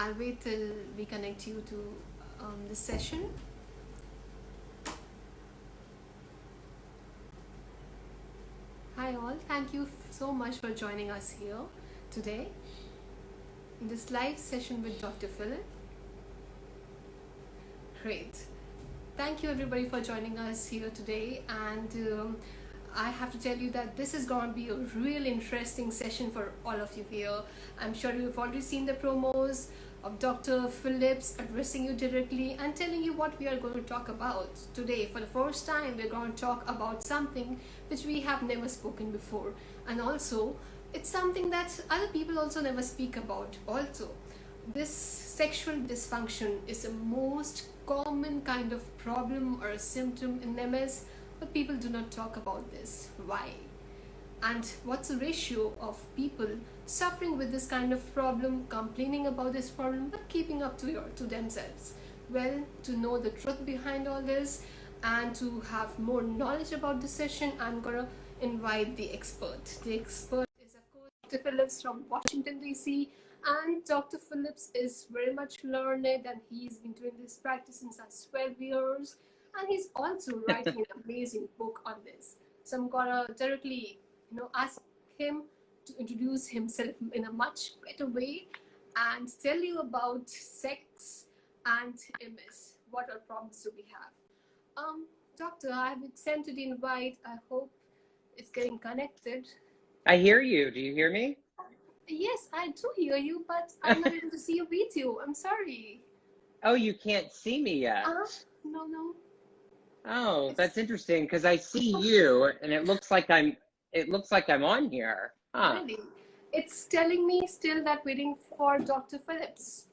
I'll wait till we connect you to the session. Hi all, thank you so much for joining us here today in this live session with Dr. Philip. Great. Thank you everybody for joining us here today, and I have to tell you that this is going to be a real interesting session for all of you here. I'm sure you've already seen the promos of Dr. Phillips addressing you directly and telling you what we are going to talk about today. For the first time, we're going to talk about something which we have never spoken before, and also it's something that other people also never speak about also. This sexual dysfunction is the most common kind of problem or a symptom in MS, but people do not talk about this. Why? And what's the ratio of people suffering with this kind of problem, complaining about this problem, but keeping up to themselves? Well, to know the truth behind all this and to have more knowledge about this session, I'm gonna invite the expert. The expert is of course Dr. Phillips from Washington DC, and Dr. Phillips is very much learned and he's been doing this practice since 12 years, and he's also writing an amazing book on this. So I'm gonna directly ask him to introduce himself in a much better way and tell you about sex and MS. What are problems do we have? Doctor, I've sent you the invite. I hope it's getting connected. I hear you. Do you hear me? Yes, I do hear you, but I'm not able to see your video. I'm sorry. Oh, you can't see me yet. No. Oh, that's interesting because I see you and it looks like I'm on here. Huh. Really? It's telling me still that waiting for Dr. Phillips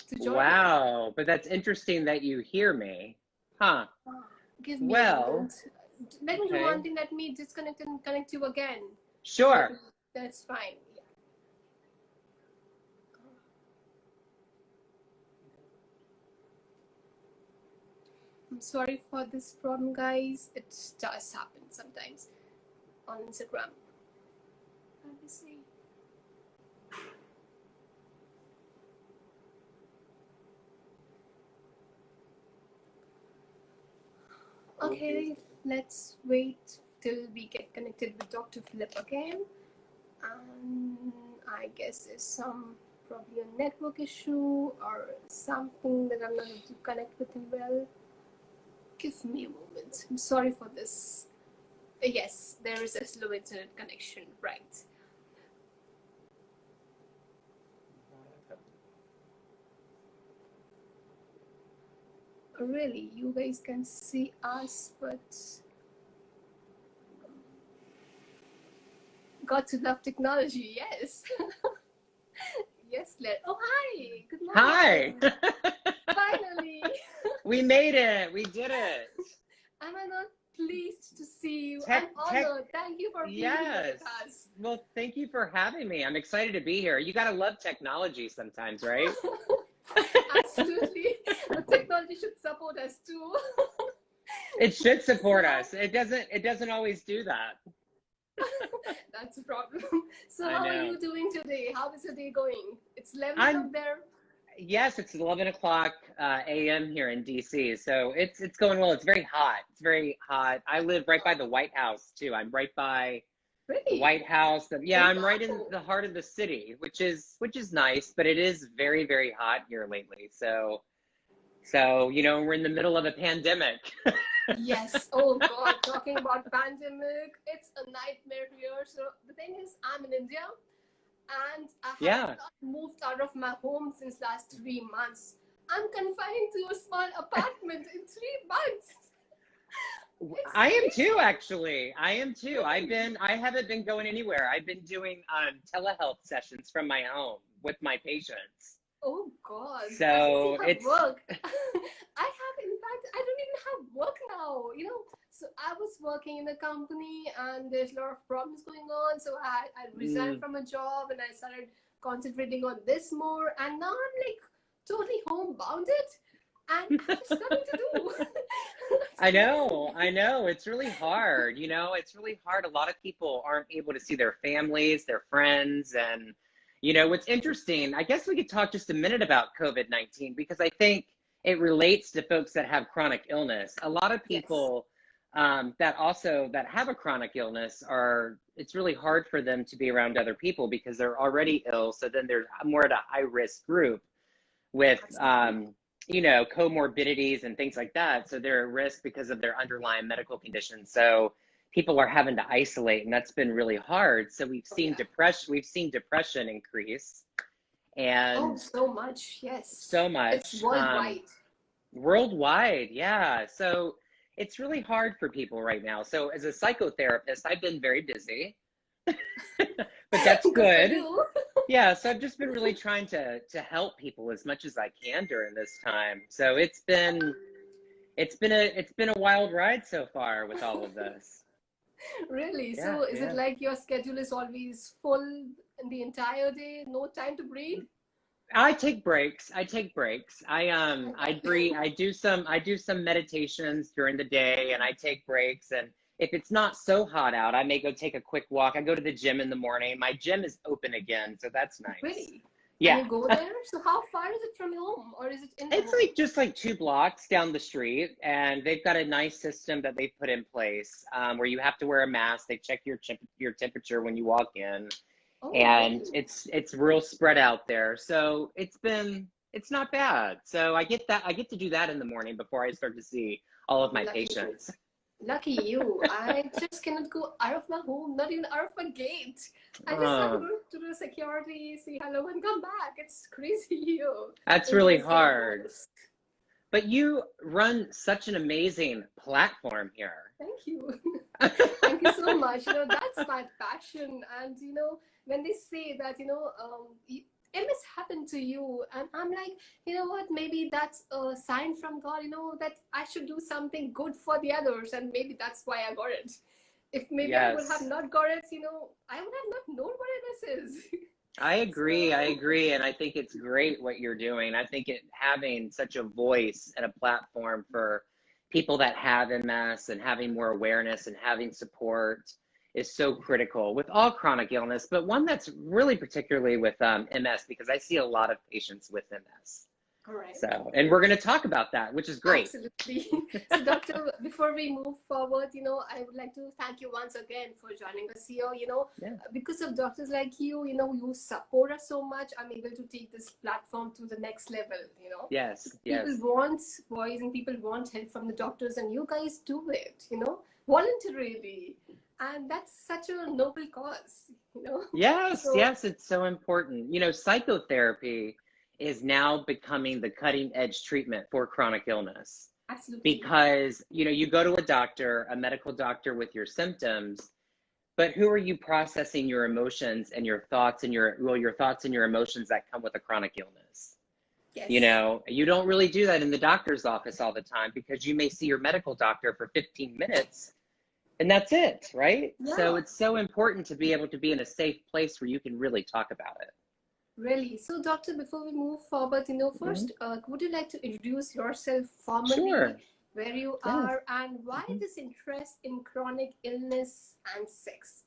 to join. Wow, but that's interesting that you hear me. Huh. Give me a moment. Let me do one thing. Let me disconnect and connect you again. Sure. That's fine. Yeah. I'm sorry for this problem, guys. It does happen sometimes on Instagram. Let me see. Okay, let's wait till we get connected with Dr. Philip again. I guess there's probably a network issue or something that I'm not able to connect with him well. Give me a moment. I'm sorry for this. Yes, there is a slow internet connection, right? Really, you guys can see us, but got to love technology, yes. Yes, Claire. Oh, hi. Good morning. Hi. Finally. We made it. We did it. Am I not pleased to see you? I'm honored. Thank you for being here with us. Well, thank you for having me. I'm excited to be here. You got to love technology sometimes, right? Absolutely. But technology should support us too. It should support us. It doesn't always do that. That's a problem. So how are you doing today? How is your day going? It's 11 up there. Yes, it's 11 o'clock a.m. here in DC. So it's going well. It's very hot. It's very hot. I live right by the White House too. I'm right by the White House. I'm right in the heart of the city, which is nice, but it is very, very hot here lately. So we're in the middle of a pandemic. Yes. Oh God, talking about pandemic, it's a nightmare here. So the thing is, I'm in India and I have not moved out of my home since last 3 months. I'm confined to a small apartment in 3 months. I am too, actually. I am too. I haven't been going anywhere. I've been doing telehealth sessions from my home with my patients. Oh God. So it's work. I don't even have work now, So I was working in a company and there's a lot of problems going on. So I resigned from a job and I started concentrating on this more. And now I'm like totally homebounded and there's nothing to do. I know. It's really hard. It's really hard. A lot of people aren't able to see their families, their friends, and You know, what's interesting, I guess we could talk just a minute about COVID-19 because I think it relates to folks that have chronic illness. A lot of Yes. people that have a chronic illness it's really hard for them to be around other people because they're already ill. So then they're more at a high risk group with, Absolutely. you know, comorbidities and things like that. So they're at risk because of their underlying medical conditions. So people are having to isolate, and that's been really hard. So Oh yeah. we've seen depression increase, Oh, and so much. Yes. so It's much worldwide. worldwide. Yeah. So it's really hard for people right now. So as a psychotherapist, I've been very busy, but that's Good for good. you. Yeah, so I've just been really trying to help people as much as I can during this time. So it's been a wild ride so far with all of this. Really? Yeah, So is it yeah. like your schedule is always full in the entire day? No time to breathe? I take breaks. I take breaks. I Okay. breathe. I do some meditations during the day, and I take breaks. And if it's not so hot out, I may go take a quick walk. I go to the gym in the morning. My gym is open again, so that's nice. Really? And Yeah. you go there? So how far is it from your home or is it in the It's home? like just like 2 blocks down the street, and they've got a nice system that they've put in place where you have to wear a mask. They check your temperature when you walk in, Oh, and really? it's real spread out there. So it's not bad. So I get to do that in the morning before I start to see all of Oh, my lucky you. patients. Lucky you. I just cannot go out of my home, not even out of my gate. I just have to Oh, go to the security, say hello, and come back. It's crazy here. that's The really days get hard. worse. But you run such an amazing platform here. Thank you. Thank you so much. That's my passion. And, when they say that, MS happened to you, and I'm like, you know what, maybe that's a sign from God, that I should do something good for the others. And maybe that's why I got it. If maybe I would have Yes. not got it, I would have not known what MS is. I agree. I So, agree. And I think it's great what you're doing. I think having such a voice and a platform for people that have MS and having more awareness and having support is so critical with all chronic illness, but one that's really particularly with MS because I see a lot of patients with MS. correct. So, and we're going to talk about that, which is great. Absolutely. So, Doctor, before we move forward, I would like to thank you once again for joining us here. Yeah. Because of doctors like you, you support us so much. I'm able to take this platform to the next level. Yes. People Yes. want voice and people want help from the doctors, and you guys do it, voluntarily. And that's such a noble cause. Yes, So, yes, it's so important. You know, psychotherapy is now becoming the cutting edge treatment for chronic illness absolutely. because, you go to a doctor, a medical doctor with your symptoms, but who are you processing your emotions and your thoughts and your thoughts and your emotions that come with a chronic illness? Yes. You don't really do that in the doctor's office all the time because you may see your medical doctor for 15 minutes and that's it, right? So Yeah. it's so important to be able to be in a safe place where you can really talk about it. Really? So, doctor, before we move forward, Mhm. first, would you like to introduce yourself formally, Sure. where you Yes. are, and why Mhm. this interest in chronic illness and sex,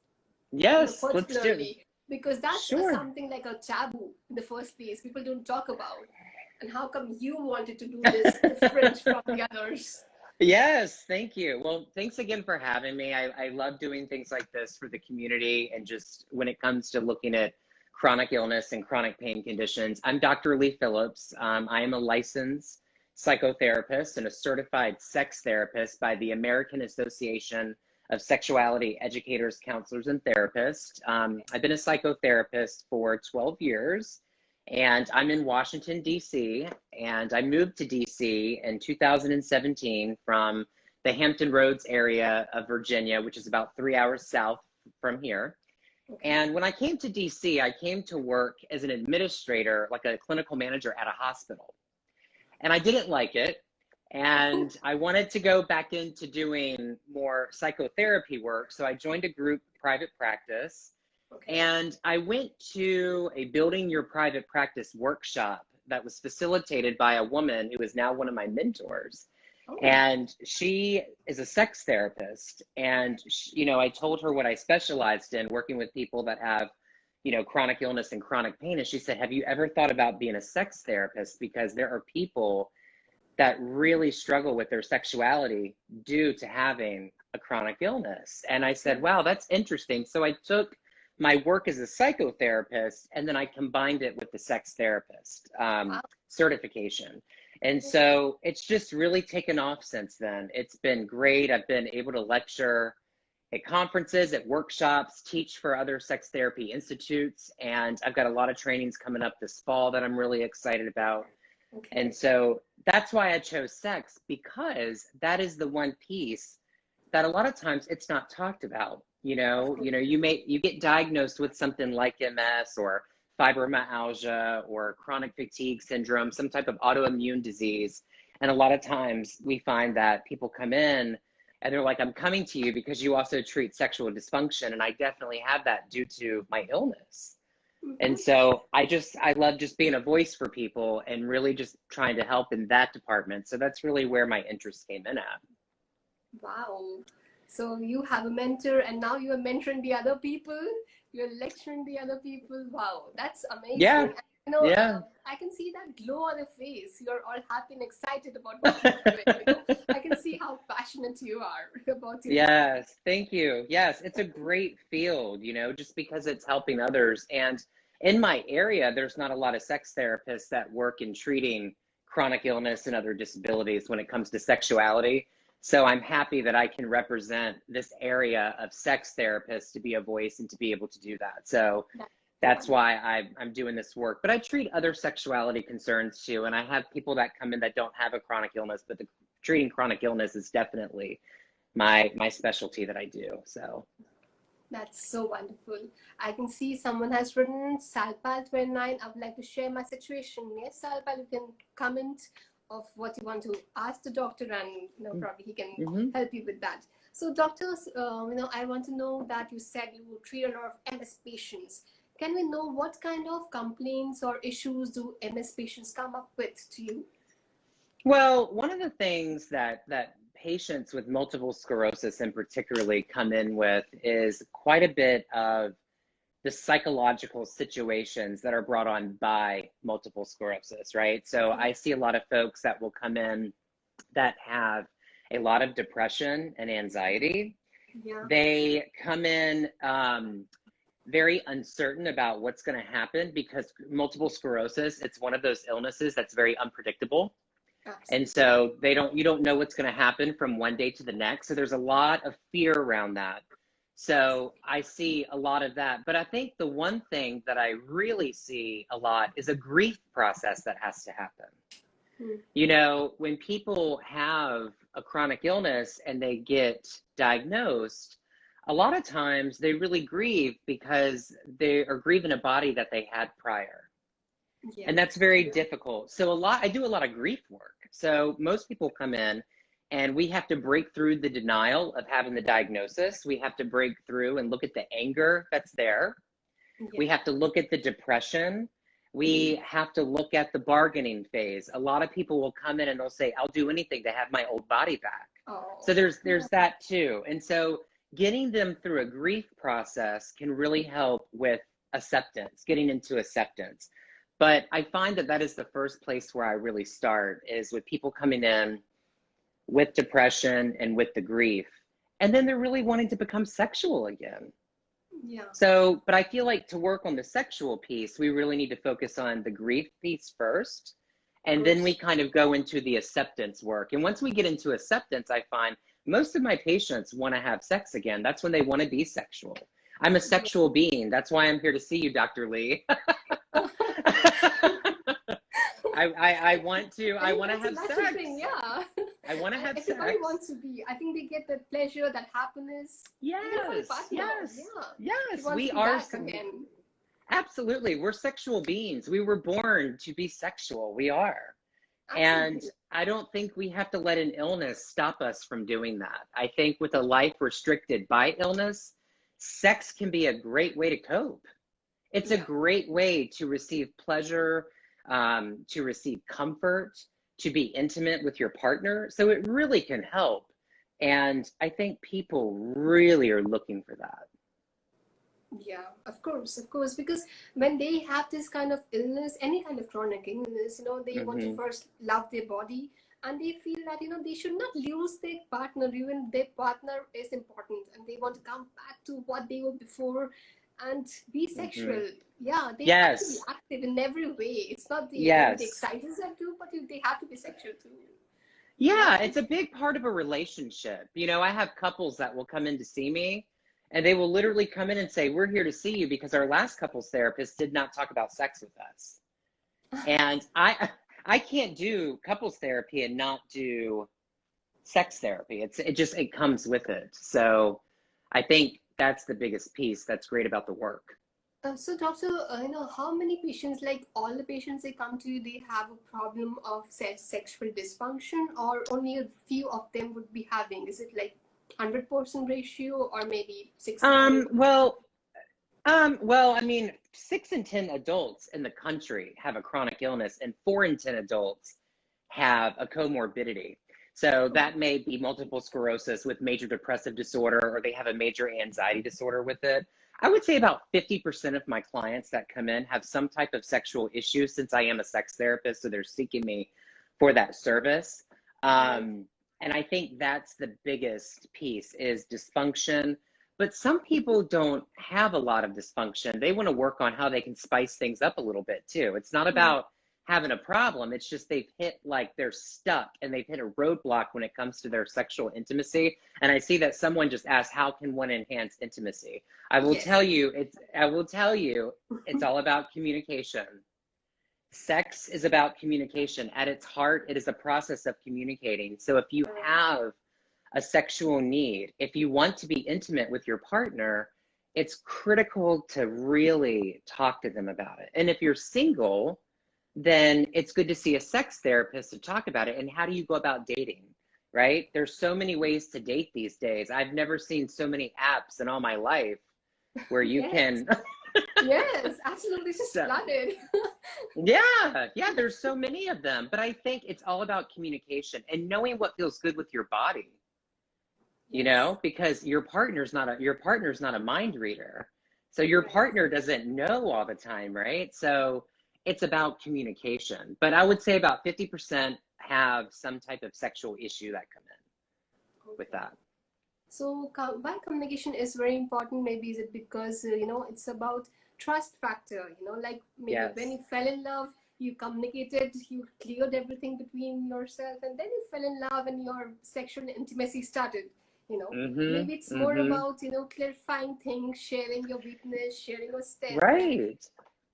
Yes, let's do it. particularly? Because that's Sure. something like a taboo in the first place. People don't talk about. And how come you wanted to do this different from the others? Yes, thank you. Well, thanks again for having me. I love doing things like this for the community and just when it comes to looking at chronic illness and chronic pain conditions. I'm Dr. Lee Phillips. I am a licensed psychotherapist and a certified sex therapist by the American Association of Sexuality Educators, Counselors, and Therapists. I've been a psychotherapist for 12 years and I'm in Washington, D.C., and I moved to D.C. in 2017 from the Hampton Roads area of Virginia, which is about 3 hours south from here. Okay. And when I came to DC, I came to work as an administrator, like a clinical manager at a hospital. And I didn't like it. And I wanted to go back into doing more psychotherapy work. So I joined a group private practice. Okay. And I went to a Building Your Private Practice workshop that was facilitated by a woman who is now one of my mentors. Oh, And she is a sex therapist. And, I told her what I specialized in, working with people that have chronic illness and chronic pain. And she said, have you ever thought about being a sex therapist? Because there are people that really struggle with their sexuality due to having a chronic illness. And I said, wow, that's interesting. So I took my work as a psychotherapist and then I combined it with the sex therapist certification. And so it's just really taken off since then. It's been great. I've been able to lecture at conferences, at workshops, teach for other sex therapy institutes. And I've got a lot of trainings coming up this fall that I'm really excited about. Okay. And so that's why I chose sex, because that is the one piece that a lot of times it's not talked about. You get diagnosed with something like MS or fibromyalgia or chronic fatigue syndrome, some type of autoimmune disease. And a lot of times we find that people come in and they're like, I'm coming to you because you also treat sexual dysfunction. And I definitely have that due to my illness. Mm-hmm. And so I love just being a voice for people and really just trying to help in that department. So that's really where my interest came in at. Wow. So you have a mentor and now you are mentoring the other people. You're lecturing the other people. Wow, that's amazing. Yeah. I can see that glow on your face. You're all happy and excited about what you're doing. I can see how passionate you are about it. Yes, thank you. Yes, it's a great field, just because it's helping others. And in my area, there's not a lot of sex therapists that work in treating chronic illness and other disabilities when it comes to sexuality. So I'm happy that I can represent this area of sex therapists to be a voice and to be able to do that. So that's why I'm doing this work. But I treat other sexuality concerns too. And I have people that come in that don't have a chronic illness, but treating chronic illness is definitely my specialty that I do. So that's so wonderful. I can see someone has written Salpal29. I would like to share my situation. Yes, Salpal, you can comment of what you want to ask the doctor, and probably he can help you with that. So doctors, I want to know that you said you treat a lot of MS patients. Can we know what kind of complaints or issues do MS patients come up with to you? Well, one of the things that patients with multiple sclerosis in particularly come in with is quite a bit of the psychological situations that are brought on by multiple sclerosis, right? So I see a lot of folks that will come in that have a lot of depression and anxiety. Yeah. They come in very uncertain about what's going to happen because multiple sclerosis, it's one of those illnesses that's very unpredictable. Absolutely. And so you don't know what's going to happen from one day to the next. So there's a lot of fear around that. So I see a lot of that. But I think the one thing that I really see a lot is a grief process that has to happen. When people have a chronic illness and they get diagnosed, a lot of times they really grieve because they are grieving a body that they had prior. Yeah. And that's very difficult. So I do a lot of grief work. So most people come in and we have to break through the denial of having the diagnosis. We have to break through and look at the anger that's there. Yeah. We have to look at the depression. We have to look at the bargaining phase. A lot of people will come in and they'll say, I'll do anything to have my old body back. Oh. So there's that too. And so getting them through a grief process can really help with acceptance, getting into acceptance. But I find that is the first place where I really start, is with people coming in with depression and with the grief. And then they're really wanting to become sexual again. Yeah. So, but I feel like to work on the sexual piece, we really need to focus on the grief piece first. And then we kind of go into the acceptance work. And once we get into acceptance, I find most of my patients want to have sex again. That's when they want to be sexual. I'm a sexual being. That's why I'm here to see you, Dr. Lee. I want to have sex. Yeah. I want to have sex. Everybody wants to be. I think they get that pleasure, that happiness. Yes. We are. Absolutely. We're sexual beings. We were born to be sexual. We are. Absolutely. And I don't think we have to let an illness stop us from doing that. I think with a life restricted by illness, sex can be a great way to cope. It's a great way to receive pleasure, to receive comfort, to be intimate with your partner. So it really can help. And I think people really are looking for that. Yeah, of course, because when they have this kind of illness, any kind of chronic illness, they want to Hmm. first love their body, and they feel that, they should not lose their partner, even their partner is important, and they want to come back to what they were before and be Hmm. sexual. Yeah, they have to be Yes. active in every way. It's not the only the Yes. exercises that do, but they have to be sexual too. Yeah, Yeah. it's a big part of a relationship. I have couples that will come in to see me and they will literally come in and say, "We're here to see you because our last couples therapist did not talk about sex with us." And I can't do couples therapy and not do sex therapy. It comes with it. So I think that's the biggest piece that's great about the work. So, doctor, how many patients, like all the patients they come to you, they have a problem of sexual dysfunction, or only a few of them would be having? Is it like 100% ratio, or maybe 60-40? Um, well, well, I mean, 6 in 10 adults in the country have a chronic illness, and 4 in 10 adults have a comorbidity. So Okay. that may be multiple sclerosis with major depressive disorder, or they have a major anxiety disorder with it. I would say about 50% of my clients that come in have some type of sexual issue since I am a sex therapist, so they're seeking me for that service. Right. Um, and I think that's the biggest piece is dysfunction. But some people don't have a lot of dysfunction. They want to work on how they can spice things up a little bit too. It's not Yeah. about having a problem. It's just they've hit like they're stuck and they've hit a roadblock when it comes to their sexual intimacy. And I see that someone just asked, how can one enhance intimacy? Yes. I will tell you, it's all about communication. Sex is about communication. At its heart, it is a process of communicating. So if you Right. have a sexual need, if you want to be intimate with your partner, it's critical to really talk to them about it. And if you're single, then it's good to see a sex therapist to talk about it. And how do you go about dating? Right? There's so many ways to date these days. I've never seen so many apps in all my life where you Yes. can Yes. Absolutely, just so flooded. yeah, there's so many of them. But I think it's all about communication and knowing what feels good with your body, Yes. because your partner's not a mind reader. So your Right. partner doesn't know all the time, right? So it's about communication. But I would say about 50% have some type of sexual issue that come in with Okay. that. So why communication is very important? Maybe is it because it's about trust factor. Like maybe when Yes. you fell in love, you communicated, you cleared everything between yourself, and then you fell in love, and your sexual intimacy started. Mm-hmm. Maybe it's more Mm-hmm. about clarifying things, sharing your weakness, sharing your strength, and Right.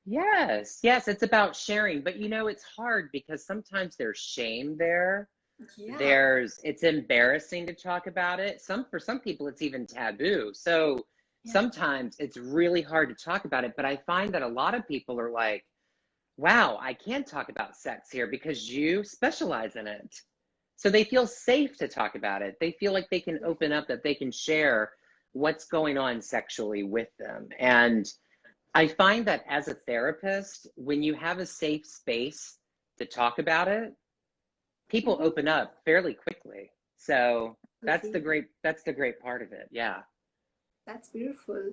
Yes. Yes, it's about sharing. But it's hard because sometimes there's shame there. yeah, It's embarrassing to talk about it. For some people it's even taboo. So yeah, sometimes it's really hard to talk about it, but I find that a lot of people are like, "Wow, I can talk about sex here because you specialize in it." So they feel safe to talk about it. They feel like they can open up, that they can share what's going on sexually with them. And I find that as a therapist, when you have a safe space to talk about it, people hmm, open up fairly quickly. So absolutely. that's the great part of it. Yeah. That's beautiful.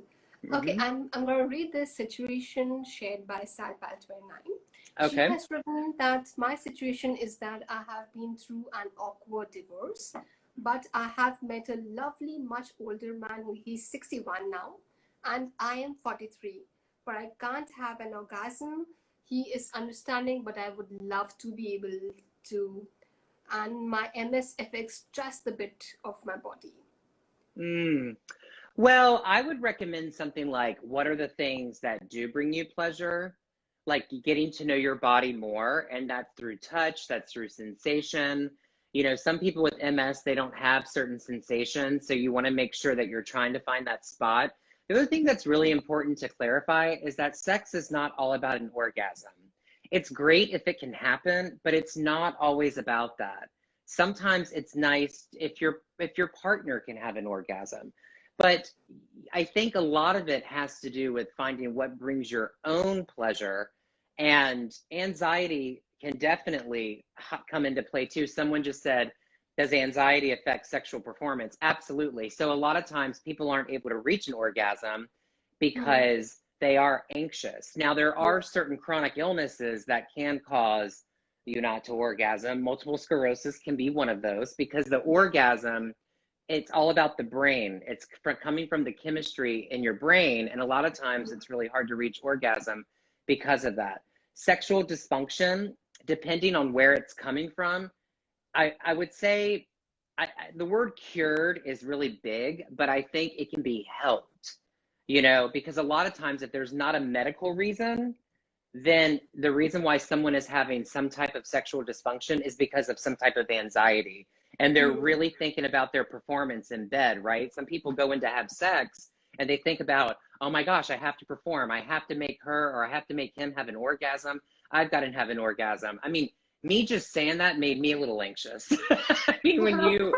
Okay, Hmm. I'm going to read this situation shared by Salpal29. She Okay. has written that my situation is that I have been through an awkward divorce, but I have met a lovely, much older man. He's 61 now, and I am 43. But I can't have an orgasm. He is understanding, but I would love to be able to. And my MS affects just the bit of my body. Mm. Well, I would recommend something like, what are the things that do bring you pleasure? Like getting to know your body more, and that's through touch, that's through sensation. Some people with MS, they don't have certain sensations, so you want to make sure that you're trying to find that spot. The other thing that's really important to clarify is that sex is not all about an orgasm. It's great if it can happen, but it's not always about that. Sometimes it's nice if your partner can have an orgasm. But I think a lot of it has to do with finding what brings your own pleasure, and anxiety can definitely come into play too. Someone just said, does anxiety affect sexual performance? Absolutely. So a lot of times people aren't able to reach an orgasm because they are anxious. Now, there are certain chronic illnesses that can cause you not to orgasm. Multiple sclerosis can be one of those, because the orgasm, it's all about the brain. It's coming from the chemistry in your brain. And a lot of times it's really hard to reach orgasm because of that. Sexual dysfunction, depending on where it's coming from, I would say the word cured is really big, but I think it can be helped, because a lot of times if there's not a medical reason, then the reason why someone is having some type of sexual dysfunction is because of some type of anxiety. And they're really thinking about their performance in bed, right? Some people go in to have sex and they think about, oh my gosh, I have to perform. I have to make her or I have to make him have an orgasm. I've got to have an orgasm. I mean, me just saying that made me a little anxious. I mean, when you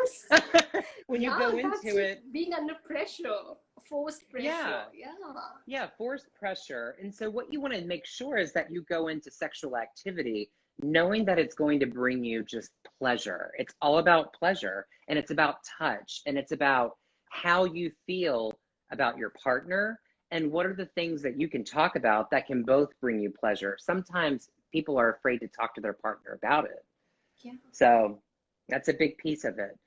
go into it, being under pressure, forced pressure. Yeah, forced pressure. And so what you want to make sure is that you go into sexual activity knowing that it's going to bring you just pleasure. It's all about pleasure, and it's about touch, and it's about how you feel about your partner and what are the things that you can talk about that can both bring you pleasure. Sometimes people are afraid to talk to their partner about it. Yeah. So that's a big piece of it.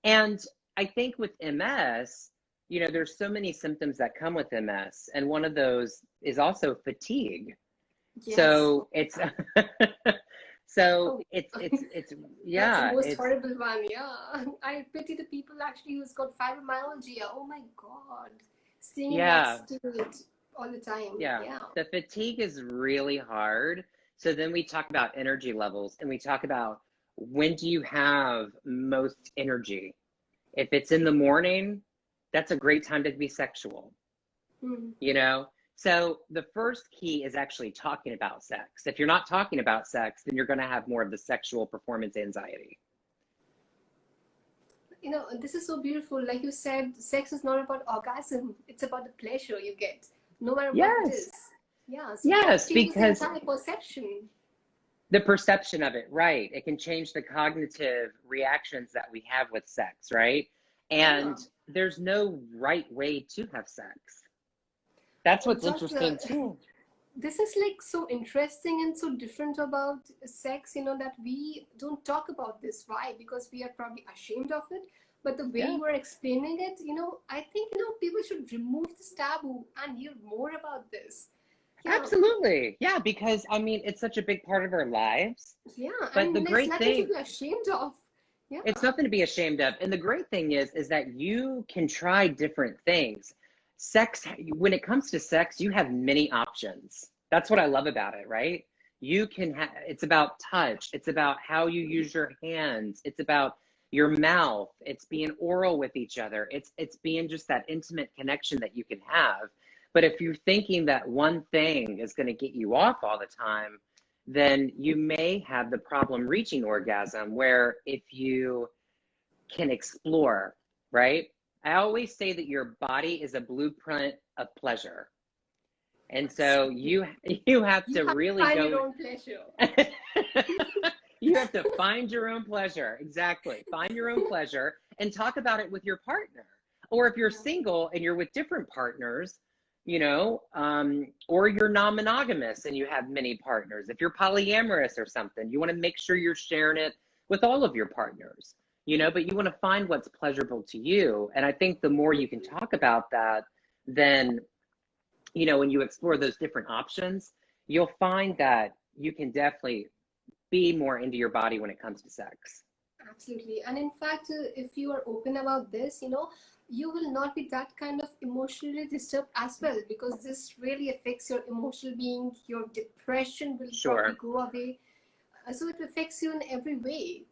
And I think with MS, there's so many symptoms that come with MS, and one of those is also fatigue. Yes. So it's it's that's the most horrible one. I pity the people actually who's got fibromyalgia. Oh my God, staying in that state all the time. The fatigue is really hard. So then we talk about energy levels, and we talk about, when do you have most energy? If it's in the morning, that's a great time to be sexual. So the first key is actually talking about sex. If you're not talking about sex, then you're going to have more of the sexual performance anxiety. This is so beautiful. Like you said, sex is not about orgasm. It's about the pleasure you get, no matter what it is. So because the entire perception. The perception of it, right. It can change the cognitive reactions that we have with sex, right? And there's no right way to have sex. That's what's interesting too. This is like so interesting and so different about sex, that we don't talk about this. Why? Because we are probably ashamed of it. But the way you are explaining it, I think, people should remove this taboo and hear more about this. Absolutely. Yeah, because I mean, it's such a big part of our lives. But and the great thing, to be ashamed of. It's nothing to be ashamed of. And the great thing is that you can try different things. Sex, when it comes to sex, you have many options. That's what I love about it, right? You can have, it's about touch. It's about how you use your hands. It's about your mouth. It's being oral with each other. It's being just that intimate connection that you can have. But if you're thinking that one thing is going to get you off all the time, then you may have the problem reaching orgasm, where if you can explore, right? I always say that your body is a blueprint of pleasure. And so you have to really find go. Your own pleasure. You have to find your own pleasure. Exactly. Find your own pleasure and talk about it with your partner. Or if you're single and you're with different partners, or you're non-monogamous and you have many partners. If you're polyamorous or something, you want to make sure you're sharing it with all of your partners, but you want to find what's pleasurable to you. And I think the more you can talk about that, then, when you explore those different options, you'll find that you can definitely be more into your body when it comes to sex. Absolutely. And in fact, if you are open about this, you will not be that kind of emotionally disturbed as well, because this really affects your emotional being. Your depression will probably go away. So it affects you in every way.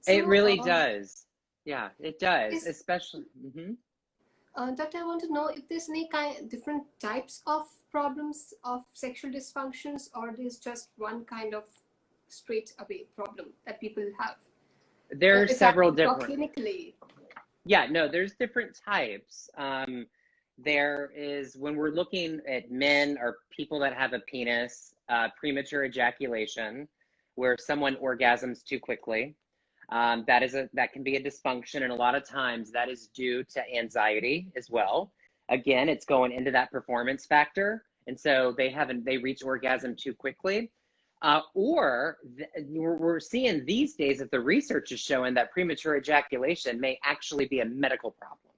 So, it really does. Yeah, it does. Especially. Doctor, I want to know if there's any different types of problems of sexual dysfunctions, or there's just one kind of straight away problem that people have. There are several different. Clinically. Yeah, no, there's different types. There is, when we're looking at men or people that have a penis, premature ejaculation, where someone orgasms too quickly. That can be a dysfunction, and a lot of times that is due to anxiety as well. again, it's going into that performance factor. And so they reach orgasm too quickly. We're seeing these days that the research is showing that premature ejaculation may actually be a medical problem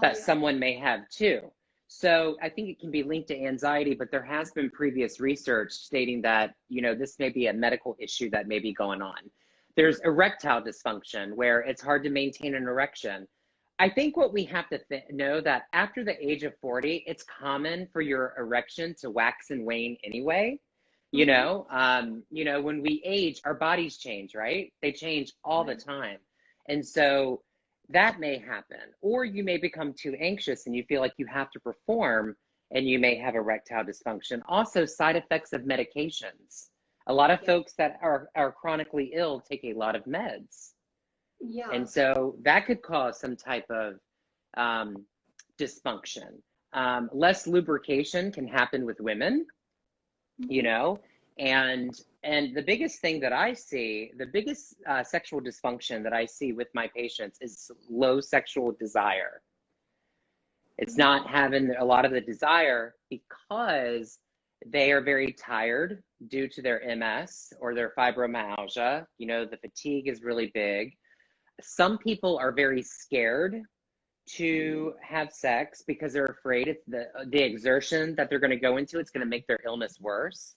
that someone may have too. So I think it can be linked to anxiety, but there has been previous research stating that, this may be a medical issue that may be going on. There's erectile dysfunction where it's hard to maintain an erection. I think what we have to know that after the age of 40, it's common for your erection to wax and wane anyway. When we age, our bodies change, right? They change all the time. And so that may happen, or you may become too anxious and you feel like you have to perform and you may have erectile dysfunction. Also, side effects of medications. A lot of folks that are chronically ill take a lot of meds. Yeah. And so that could cause some type of dysfunction. Less lubrication can happen with women, and the biggest thing that I see, the biggest sexual dysfunction that I see with my patients is low sexual desire. It's not having a lot of the desire because they are very tired due to their MS or their fibromyalgia. The fatigue is really big. Some people are very scared to have sex because they're afraid it's the exertion that they're going to go into, it's going to make their illness worse.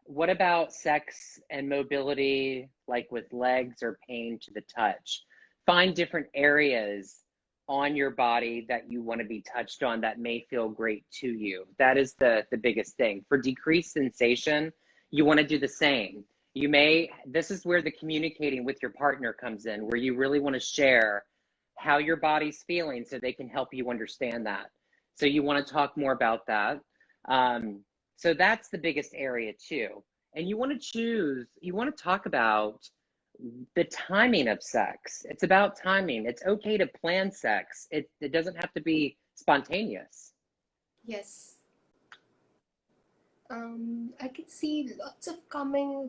What about sex and mobility, like with legs or pain to the touch? Find different areas on your body that you want to be touched on that may feel great to you. That is the biggest thing. For decreased sensation, you want to do the same. This is where the communicating with your partner comes in, where you really want to share how your body's feeling so they can help you understand that. So you want to talk more about that. So that's the biggest area too. And you want to talk about the timing of sex. It's about timing. It's okay to plan sex. It doesn't have to be spontaneous. Yes. I can see lots of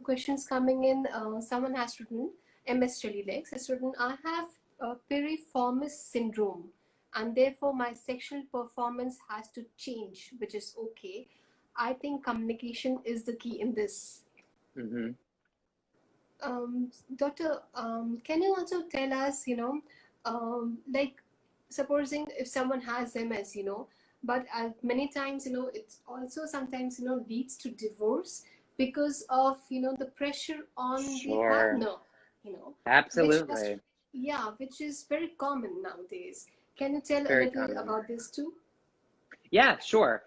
questions coming in. Someone has written, MS Lex has written, I have piriformis syndrome and therefore my sexual performance has to change, which is okay. I think communication is the key in this. Mm-hmm. Doctor, can you also tell us, like supposing if someone has MS, but many times, it's also sometimes, leads to divorce because of, the pressure on the partner, Absolutely. Which is very common nowadays. Can you tell a little about this too? Yeah, sure.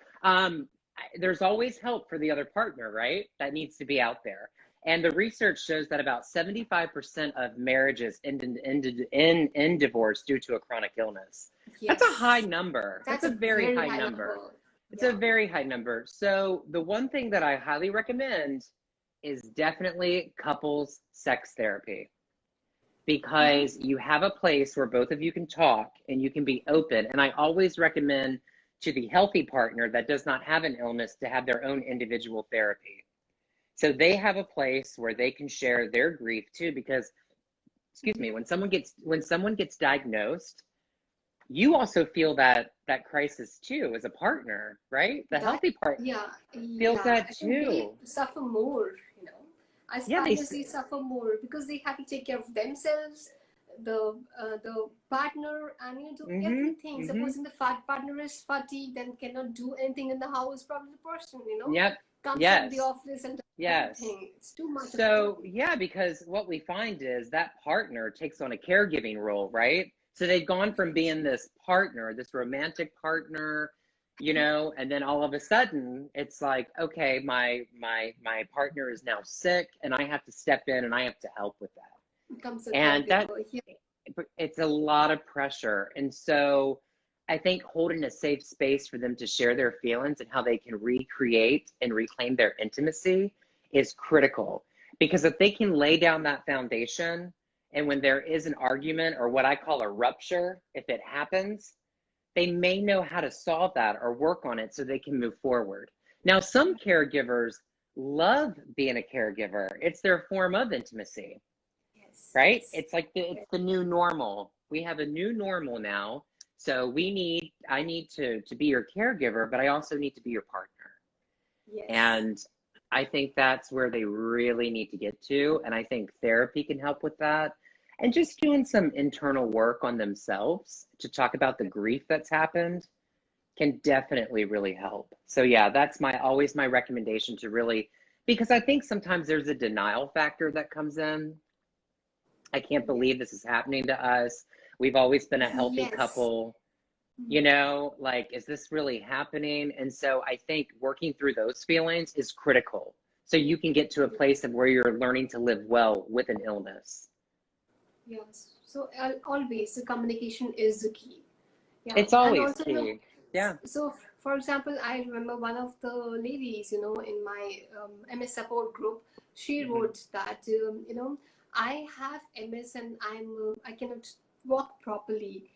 There's always help for the other partner, right? That needs to be out there. And the research shows that about 75% of marriages end in divorce due to a chronic illness. Yes. That's a high number. That's a very high number. It's a very high number. So the one thing that I highly recommend is definitely couples sex therapy, because you have a place where both of you can talk and you can be open. And I always recommend to the healthy partner that does not have an illness to have their own individual therapy. So they have a place where they can share their grief too, because, when someone gets diagnosed, you also feel that crisis too as a partner, right? The healthy part feels that too. They suffer more, they suffer more because they have to take care of themselves, the partner, and everything. Supposing the partner is fatigued and cannot do anything in the house, probably the person comes from the office and everything. It's too much. So because what we find is that partner takes on a caregiving role, right? So they've gone from being this partner, this romantic partner, and then all of a sudden it's like, okay, my partner is now sick and I have to step in and I have to help with that. And it's a lot of pressure. And so I think holding a safe space for them to share their feelings and how they can recreate and reclaim their intimacy is critical. Because if they can lay down that foundation, and when there is an argument or what I call a rupture, if it happens, they may know how to solve that or work on it so they can move forward. Now, some caregivers love being a caregiver. It's their form of intimacy, right? It's like it's the new normal. We have a new normal now So I need to be your caregiver, but I also need to be your partner. Yes. And I think that's where they really need to get to. And I think therapy can help with that. And just doing some internal work on themselves to talk about the grief that's happened can definitely really help. So yeah, that's always my recommendation to really, because I think sometimes there's a denial factor that comes in. I can't believe this is happening to us. We've always been a healthy Yes. couple. You know, like, is this really happening? And so I think working through those feelings is critical. So you can get to a place of where you're learning to live well with an illness. Yes. So always the communication is the key. Yeah. It's And always also, key. Yeah. so for example, I remember one of the ladies, in my MS support group, she Mm-hmm. wrote that, I have MS and I cannot walk properly.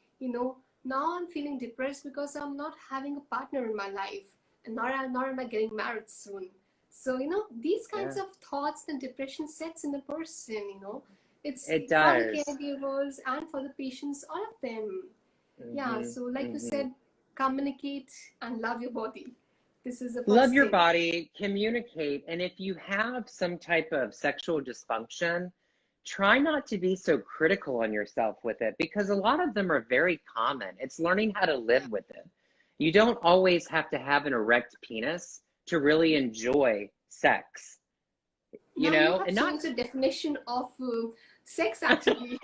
Now I'm feeling depressed because I'm not having a partner in my life, and nor am I getting married soon. So, these kinds Yeah, of thoughts and depression sets in a person. It's it for the does. caregivers and for the patients, all of them. Yeah, Mm-hmm. so like you Mm-hmm. said, communicate and love your body. This is the Love first your thing. body, communicate, and if you have some type of sexual dysfunction, try not to be so critical on yourself with it because a lot of them are very common. It's learning how to live with it. You don't always have to have an erect penis to really enjoy sex, Now you have and not, changed the definition of sex actually.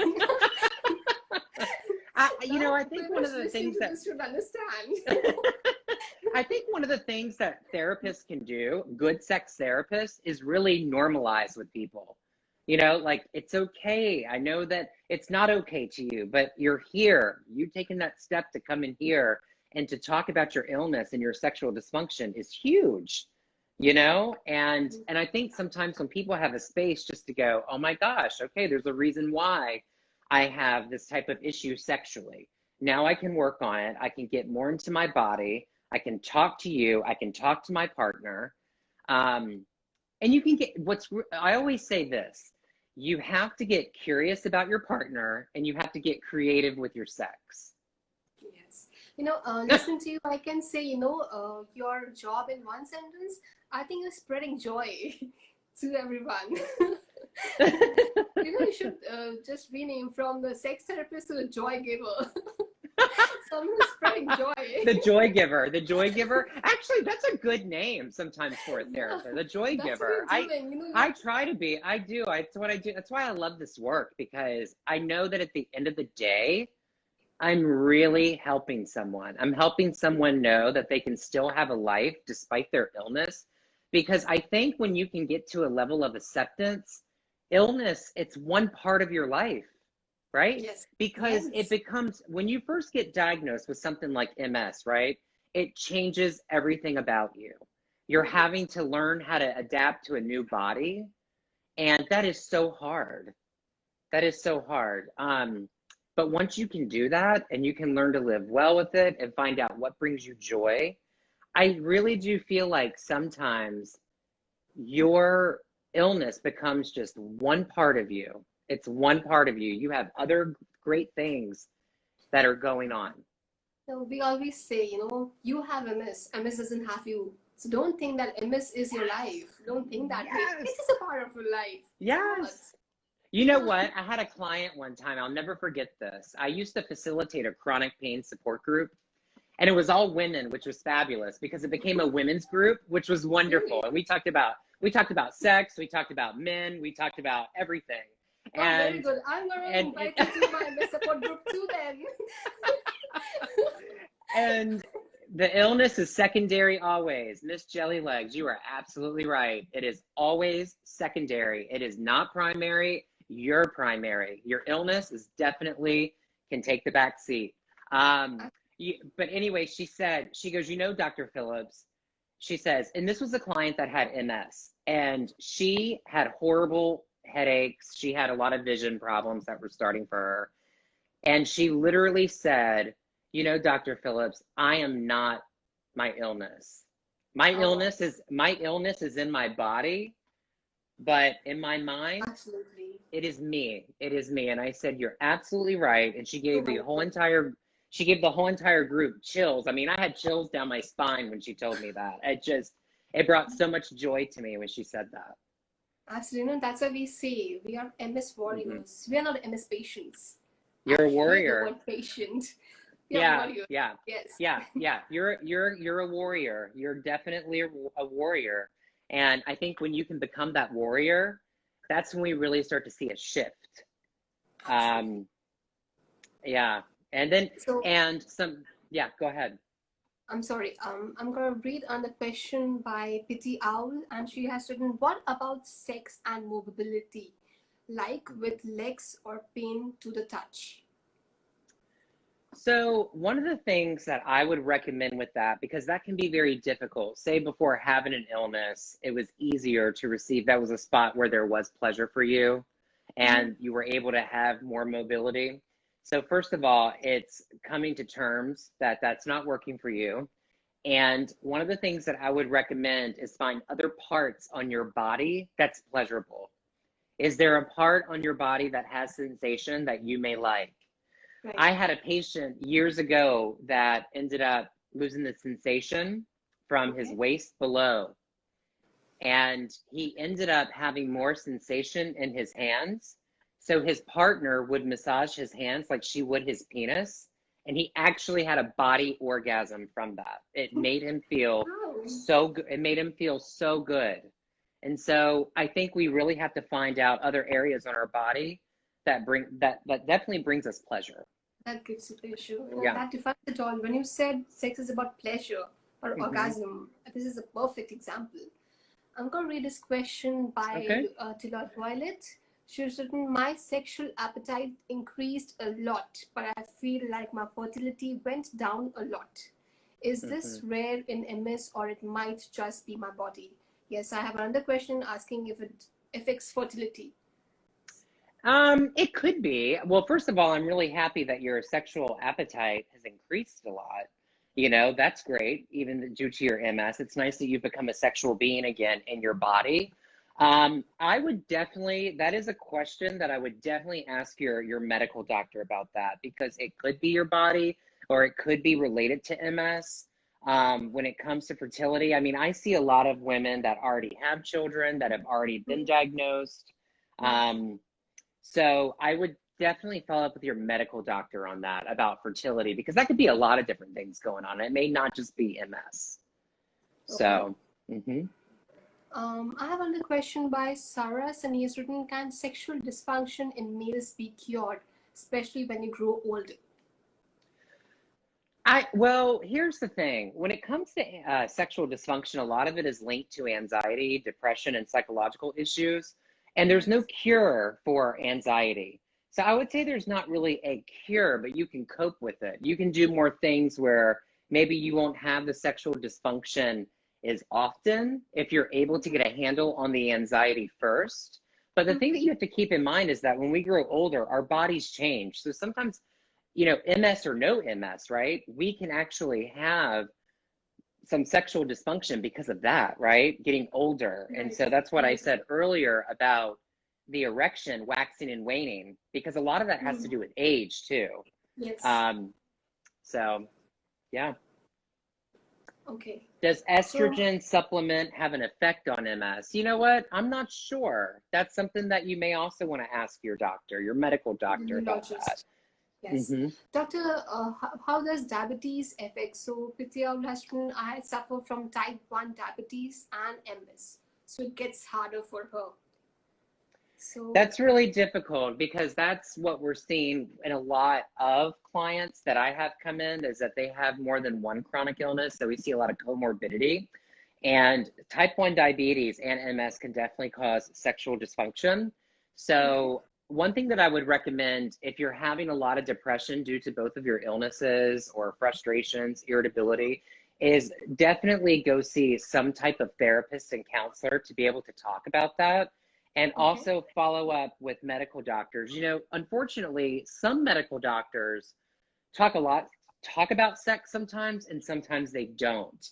Now I think one whoever's of the listening things to that this should understand. I think one of the things that therapists can do, good sex therapists, is really normalize with people. Like, it's okay. I know that it's not okay to you, but you're here. You taking that step to come in here and to talk about your illness and your sexual dysfunction is huge. And I think sometimes when people have a space just to go, oh my gosh, okay, there's a reason why I have this type of issue sexually. Now I can work on it. I can get more into my body. I can talk to you. I can talk to my partner. And you can I always say this, you have to get curious about your partner and you have to get creative with your sex. Yes. Listening to you, I can say, your job in one sentence, I think you're spreading joy to everyone. You should just rename from the sex therapist to the joy giver. Someone who's spreading joy. The joy giver, the joy giver. Actually, that's a good name sometimes for a Yeah, therapist, the joy that's what giver. you're doing. I try to be, I do. That's what I do. That's why I love this work because I know that at the end of the day, I'm really helping someone. I'm helping someone know that they can still have a life despite their illness. Because I think when you can get to a level of acceptance, illness, it's one part of your life, right? Yes, Because it yes, becomes, when you first get diagnosed with something like MS, right? It changes everything about you. You're yes. having to learn how to adapt to a new body. And that is so hard. That is so hard. But once you can do that and you can learn to live well with it and find out what brings you joy, I really do feel like sometimes your illness becomes just one part of you. It's one part of you. You have other great things that are going on. So we always say, you have MS. MS doesn't have you. So don't think that MS is your life. Don't think that way. It Yes. is a part of your life. It's not. Yes. You know Yeah. what? I had a client one time, I'll never forget this. I used to facilitate a chronic pain support group, and it was all women, which was fabulous because it became a women's group, which was wonderful. Really? And we talked about sex, we talked about men, we talked about everything. Oh, very And good. I'm going to and invite you to my MS support group too then. and the illness is secondary always. Miss Jellylegs, you are absolutely right. It is always secondary. It is not primary. You're primary. Your illness is definitely can take the back seat. But anyway, she goes, Dr. Phillips, she says, and this was a client that had MS, and she had horrible headaches. She had a lot of vision problems that were starting for her. And she literally said, Dr. Phillips, I am not my illness. My Oh, wow. illness is in my body, but in my mind, Absolutely. it is me. It is me. And I said, you're absolutely right. And So wonderful. she gave the whole entire group chills. I mean, I had chills down my spine when she told me that. It brought so much joy to me when she said that. Absolutely, that's what we say. We are MS warriors. We are not MS patients. You're a I hate the warrior. word patient. We are Yeah, warriors. yeah, Yes. yeah. You're a warrior. You're definitely a warrior. And I think when you can become that warrior, that's when we really start to see a shift. Absolutely. Yeah. And then, So, yeah, go ahead. I'm sorry. I'm gonna read on the question by Pity Owl, and she has written, "What about sex and mobility, like with legs or pain to the touch?" So one of the things that I would recommend with that, because that can be very difficult, say before having an illness, it was easier to receive. That was a spot where there was pleasure for you and you were able to have more mobility. So first of all, it's coming to terms that that's not working for you. And one of the things that I would recommend is find other parts on your body that's pleasurable. Is there a part on your body that has sensation that you may like? Right. I had a patient years ago that ended up losing the sensation from his waist below. And he ended up having more sensation in his hands. So his partner would massage his hands like she would his penis. And he actually had a body orgasm from that. It made him feel so good. It made him feel so good. And so I think we really have to find out other areas on our body that definitely brings us pleasure. That gives you pleasure. Yeah. That defines it all. When you said sex is about pleasure or orgasm, this is a perfect example. I'm going to read this question by Tila Violet. She's written, "My sexual appetite increased a lot, but I feel like my fertility went down a lot. Is this rare in MS or it might just be my body?" Yes, I have another question asking if it affects fertility. It could be. Well, first of all, I'm really happy that your sexual appetite has increased a lot. You know, that's great, even due to your MS. It's nice that you've become a sexual being again in your body. I would definitely, that is a question that I would definitely ask your medical doctor about that, because it could be your body or it could be related to MS. When it comes to fertility, I mean, I see a lot of women that already have children that have already been diagnosed. So I would definitely follow up with your medical doctor on that about fertility, because that could be a lot of different things going on. It may not just be MS. So, I have another question by Sarah, and he has written, "Can sexual dysfunction in males be cured, especially when you grow older?" Well, here's the thing. When it comes to sexual dysfunction, a lot of it is linked to anxiety, depression, and psychological issues. And there's no cure for anxiety. So I would say there's not really a cure, but you can cope with it. You can do more things where maybe you won't have the sexual dysfunction as often if you're able to get a handle on the anxiety first. But the thing that you have to keep in mind is that when we grow older, our bodies change. So sometimes, you know, MS or no MS, right? We can actually have some sexual dysfunction because of that, right? Getting older. And so that's what I said earlier about the erection waxing and waning, because a lot of that has to do with age too. Yes. So, yeah. Okay. Does estrogen supplement have an effect on MS? You know what? I'm not sure. That's something that you may also want to ask your doctor, your medical doctor about that. Yes. Doctor, how does diabetes affect? So, Pitya Ulashman, I suffer from type 1 diabetes and MS. So, it gets harder for her. So that's really difficult, because that's what we're seeing in a lot of clients that I have come in, is that they have more than one chronic illness. So we see a lot of comorbidity, and type 1 diabetes and MS can definitely cause sexual dysfunction. So one thing that I would recommend, if you're having a lot of depression due to both of your illnesses or frustrations, irritability, is definitely go see some type of therapist and counselor to be able to talk about that. And also follow up with medical doctors. You know, unfortunately, some medical doctors talk about sex sometimes, and sometimes they don't.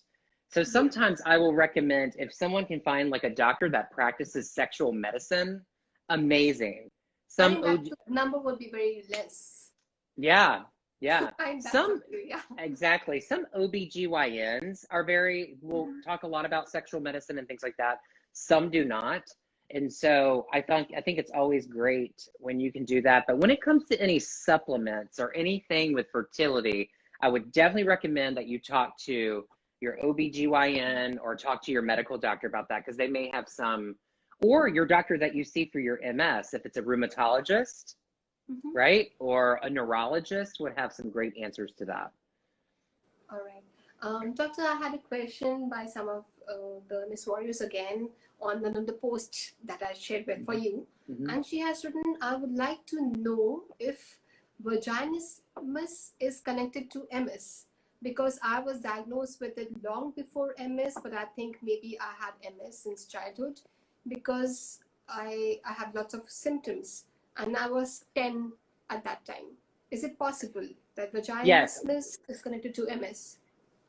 So sometimes I will recommend, if someone can find like a doctor that practices sexual medicine, amazing. I think that the number would be very less. Yeah, Yeah. Find that Some, something, yeah. exactly. Some OBGYNs are will talk a lot about sexual medicine and things like that. Some do not. And so I think it's always great when you can do that. But when it comes to any supplements or anything with fertility, I would definitely recommend that you talk to your OBGYN or talk to your medical doctor about that, because they may have some, or your doctor that you see for your MS, if it's a rheumatologist, Mm-hmm. right? Or a neurologist would have some great answers to that. All right. Doctor, I had a question by some of the Miss Warriors again on one of the posts that I shared with for you. Mm-hmm. And she has written, I would like to know if vaginismus is connected to MS, because I was diagnosed with it long before MS, but I think maybe I had MS since childhood because I have lots of symptoms and I was 10 at that time. Is it possible that Yes. vaginismus is connected to MS?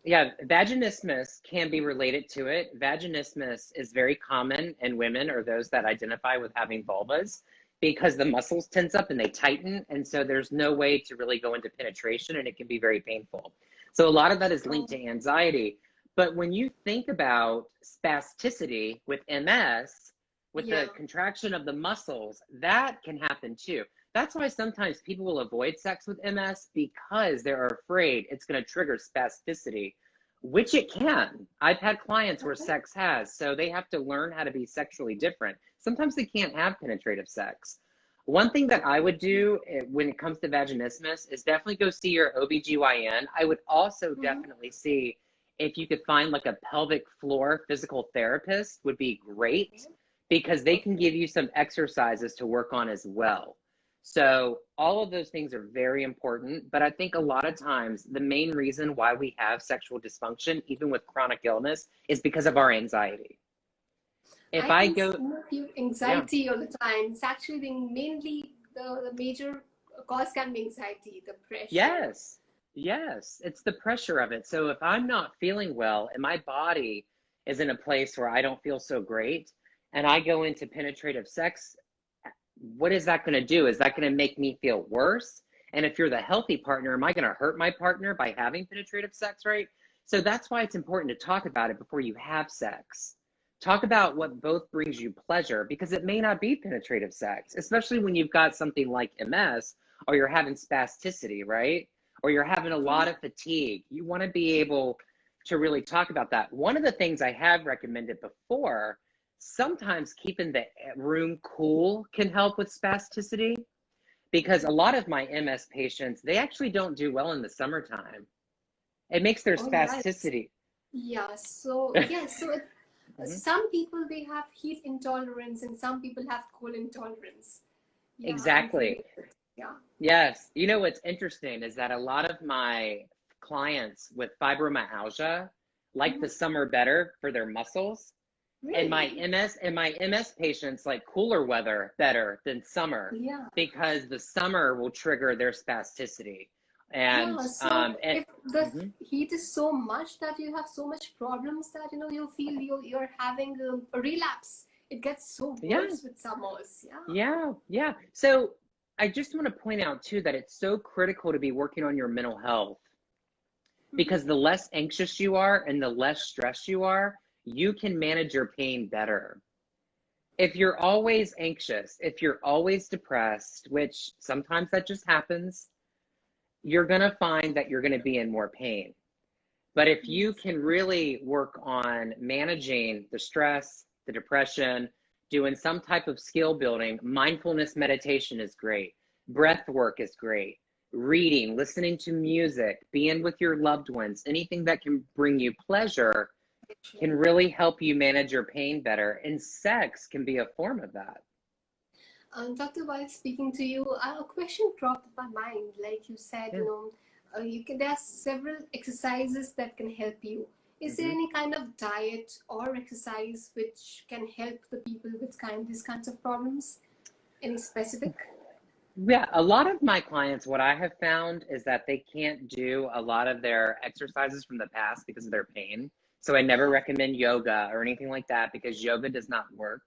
Yeah, vaginismus can be related to it. Vaginismus is very common in women or those that identify with having vulvas, because the muscles tense up and they tighten. And so there's no way to really go into penetration, and it can be very painful. So a lot of that is linked to anxiety. But when you think about spasticity with MS, with the contraction of the muscles, that can happen too. That's why sometimes people will avoid sex with MS, because they're afraid it's going to trigger spasticity, which it can. I've had clients where sex has, so they have to learn how to be sexually different. Sometimes they can't have penetrative sex. One thing that I would do when it comes to vaginismus is definitely go see your OBGYN. I would also definitely see if you could find like a pelvic floor physical therapist would be great, because they can give you some exercises to work on as well. So all of those things are very important, but I think a lot of times the main reason why we have sexual dysfunction, even with chronic illness, is because of our anxiety. If I think go, your anxiety all the time. It's actually mainly the major cause can be anxiety, the pressure. yes, yes, it's the pressure of it. So if I'm not feeling well and my body is in a place where I don't feel so great, and I go into penetrative sex, what is that going to do? Is that going to make me feel worse? And if you're the healthy partner, am I going to hurt my partner by having penetrative sex, right? So that's why it's important to talk about it before you have sex. Talk about what both brings you pleasure, because it may not be penetrative sex, especially when you've got something like MS, or you're having spasticity, right? Or you're having a lot of fatigue. You want to be able to really talk about that. One of the things I have recommended before, sometimes keeping the room cool can help with spasticity, because a lot of my MS patients, they actually don't do well in the summertime. It makes their spasticity. Some people, they have heat intolerance and some people have cold intolerance. Exactly. Yeah. Yes. You know what's interesting is that a lot of my clients with fibromyalgia like the summer better for their muscles. Really? And my MS patients like cooler weather better than summer, because the summer will trigger their spasticity. And if the heat is so much that you have so much problems that you feel you're having a relapse, it gets so worse with summers. Yeah. So I just want to point out too that it's so critical to be working on your mental health, because the less anxious you are and the less stressed you are, you can manage your pain better. If you're always anxious, if you're always depressed, which sometimes that just happens, you're going to find that you're going to be in more pain. But if you can really work on managing the stress, the depression, doing some type of skill building, mindfulness meditation is great. Breath work is great. Reading, listening to music, being with your loved ones, anything that can bring you pleasure can really help you manage your pain better. And sex can be a form of that. Dr. While speaking to you, a question dropped in my mind. Like you said, there are several exercises that can help you. Is there any kind of diet or exercise which can help the people with these kinds of problems? Any specific? Yeah, a lot of my clients, what I have found is that they can't do a lot of their exercises from the past because of their pain. So I never recommend yoga or anything like that, because yoga does not work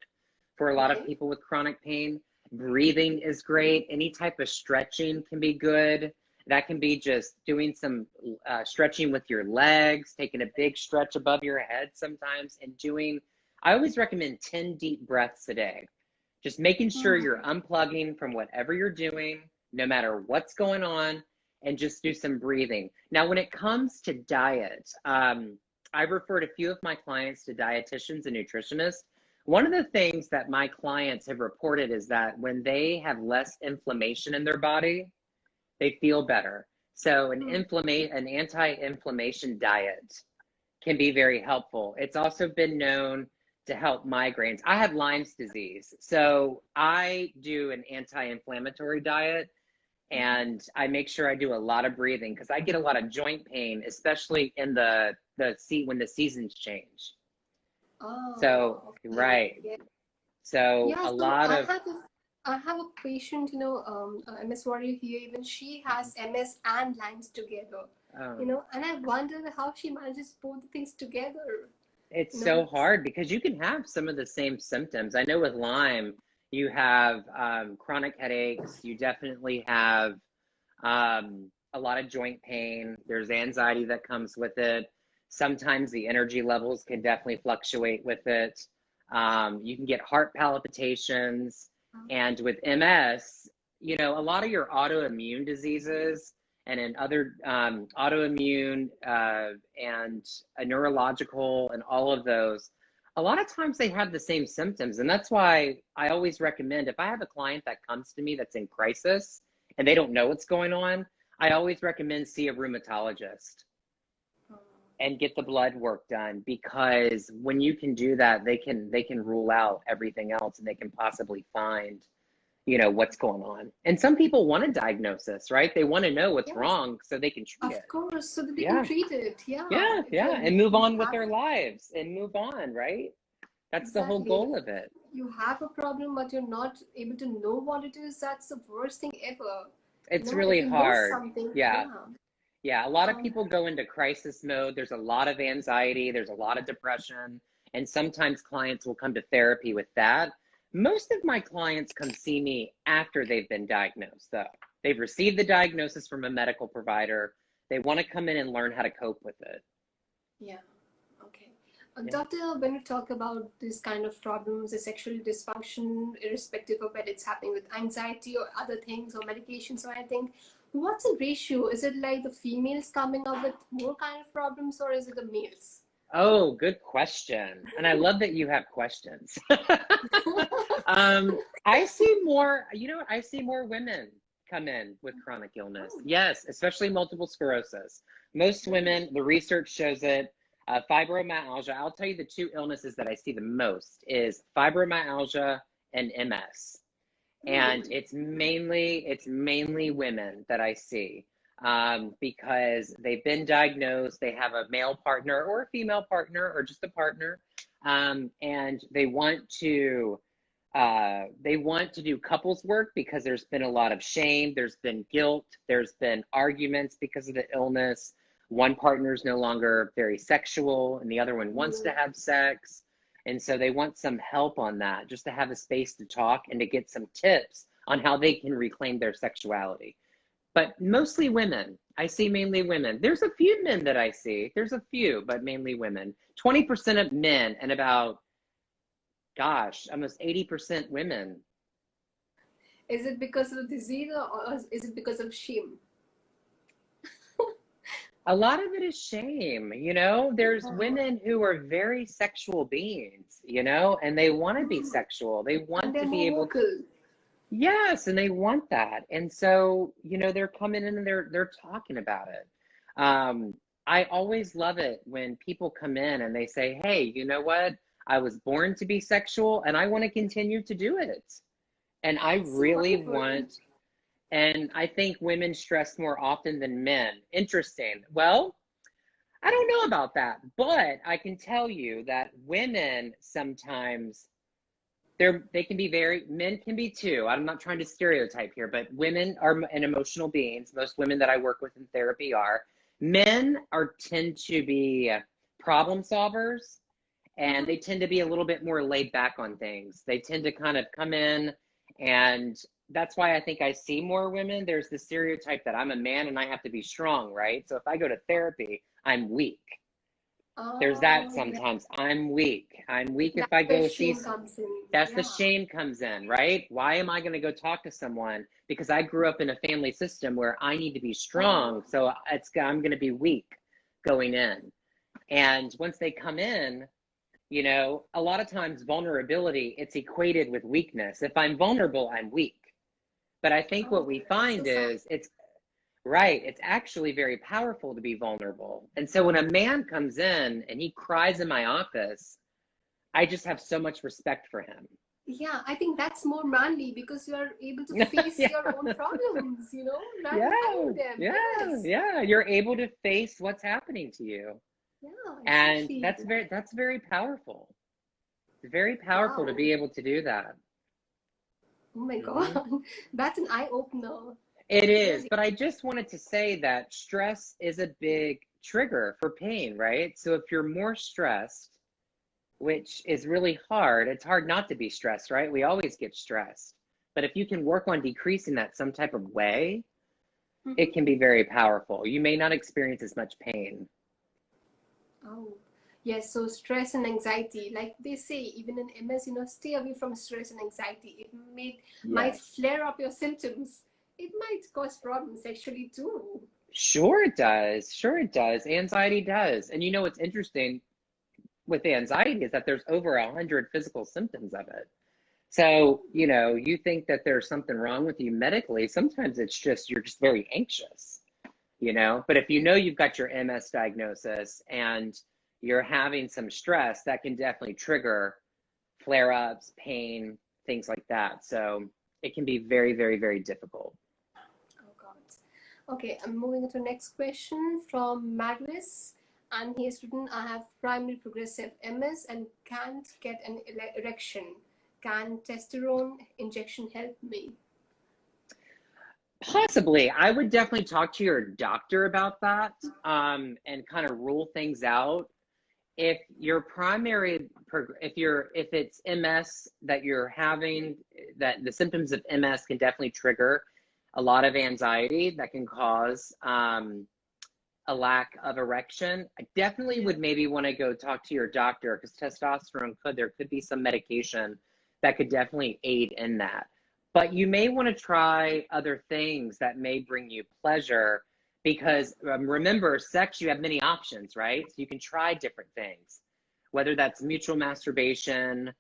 for a lot of people with chronic pain. Breathing is great. Any type of stretching can be good. That can be just doing some stretching with your legs, taking a big stretch above your head sometimes, and I always recommend 10 deep breaths a day. Just making sure you're unplugging from whatever you're doing, no matter what's going on, and just do some breathing. Now, when it comes to diet, I've referred a few of my clients to dietitians and nutritionists. One of the things that my clients have reported is that when they have less inflammation in their body, they feel better. So an anti-inflammation diet can be very helpful. It's also been known to help migraines. I have Lyme's disease, so I do an anti-inflammatory diet, and I make sure I do a lot of breathing because I get a lot of joint pain, especially in when the seasons change. Oh, So, okay. right. Yeah. So Yeah, a so lot of, I have a patient, MS Warrior here, even she has MS and Lyme's together, and I wonder how she manages both the things together. it's so hard because you can have some of the same symptoms. I know with Lyme, you have chronic headaches. You definitely have a lot of joint pain. There's anxiety that comes with it. Sometimes the energy levels can definitely fluctuate with it. You can get heart palpitations. And with MS, a lot of your autoimmune diseases and in other autoimmune and a neurological and all of those, a lot of times they have the same symptoms. And that's why I always recommend, if I have a client that comes to me that's in crisis and they don't know what's going on, I always recommend see a rheumatologist and get the blood work done, because when you can do that, they can rule out everything else and they can possibly find, what's going on. And some people want a diagnosis, right? They want to know what's wrong so they can treat it. Of course, so that they can treat it. Yeah, and move on with their lives and move on, right? That's the whole goal of it. You have a problem, but you're not able to know what it is. That's the worst thing ever. It's really hard. Yeah, a lot of people go into crisis mode. There's a lot of anxiety. There's a lot of depression. And sometimes clients will come to therapy with that. Most of my clients come see me after they've been diagnosed, though. They've received the diagnosis from a medical provider. They want to come in and learn how to cope with it. Yeah. Okay. Doctor, when we talk about this kind of problems, the sexual dysfunction, irrespective of whether it's happening with anxiety or other things or medications or anything, what's the ratio? Is it like the females coming up with more kind of problems, or is it the males? Oh, good question. And I love that you have questions. I see more, I see more women come in with chronic illness. Yes, especially multiple sclerosis. Most women, the research shows it. Fibromyalgia, I'll tell you the two illnesses that I see the most is fibromyalgia and MS. And it's mainly women that I see because they've been diagnosed, they have a male partner or a female partner or just a partner, and they want to do couples work because there's been a lot of shame, there's been guilt, there's been arguments because of the illness. One partner is no longer very sexual and the other one wants to have sex. And so they want some help on that, just to have a space to talk and to get some tips on how they can reclaim their sexuality. But mostly women. I see mainly women. There's a few men that I see. There's a few, but mainly women. 20% of men and about, almost 80% women. Is it because of the disease or is it because of shame? A lot of it is shame, there's women who are very sexual beings, and they want to be sexual. They want to be able to. Yes, and they want that. And so, they're coming in and they're talking about it. I always love it when people come in and they say, hey, you know what? I was born to be sexual and I want to continue to do it. And I really want. And I think women stress more often than men. Interesting. Well, I don't know about that, but I can tell you that women sometimes, they can be men can be too. I'm not trying to stereotype here, but women are emotional beings. Most women that I work with in therapy are. Men tend to be problem solvers, and they tend to be a little bit more laid back on things. They tend to kind of come in and that's why I think I see more women. There's the stereotype that I'm a man and I have to be strong, right? So if I go to therapy, I'm weak. There's that Oh, yeah. sometimes. I'm weak. I'm weak if That's I where go see. shame comes in. That's the Yeah. shame comes in, right? Why am I going to go talk to someone? Because I grew up in a family system where I need to be strong. Oh, So I'm going to be weak going in. And once they come in, a lot of times vulnerability, it's equated with weakness. If I'm vulnerable, I'm weak. But I think what oh, we that's so find sad. is it's actually very powerful to be vulnerable. And so when a man comes in and he cries in my office, I just have so much respect for him. Yeah, I think that's more manly because you are able to face Yeah, your own problems, rather than yeah, hiding them. yeah, Yes. yeah. You're able to face what's happening to you. Yeah, And exactly. that's very powerful. It's very powerful to Wow. be able to do that. Oh my Hmm. God. That's an eye opener. It is, Really. but I just wanted to say that stress is a big trigger for pain, right? So if you're more stressed, which is really hard, it's hard not to be stressed, right? We always get stressed. But if you can work on decreasing that some type of way, Hmm. it can be very powerful. You may not experience as much pain. Oh, yes. So stress and anxiety, like they say, even in MS, stay away from stress and anxiety. It might Yes. flare up your symptoms. It might cause problems sexually too. Sure it does. Sure it does. Anxiety does. And what's interesting with anxiety is that there's over 100 physical symptoms of it. So, you think that there's something wrong with you medically. Sometimes it's just, you're just very anxious. But if you've got your MS diagnosis and you're having some stress, that can definitely trigger flare ups, pain, things like that. So it can be very, very, very difficult. Oh God. Okay, I'm moving on to the next question from Magnus. And he has written, I have primary progressive MS and can't get an erection. Can testosterone injection help me? Possibly. I would definitely talk to your doctor about that, and kind of rule things out. If your primary, if it's MS that you're having, that the symptoms of MS can definitely trigger a lot of anxiety that can cause a lack of erection. I definitely Yeah. would maybe want to go talk to your doctor because testosterone there could be some medication that could definitely aid in that. But you may want to try other things that may bring you pleasure because remember, sex, you have many options, right? So you can try different things, whether that's mutual masturbation,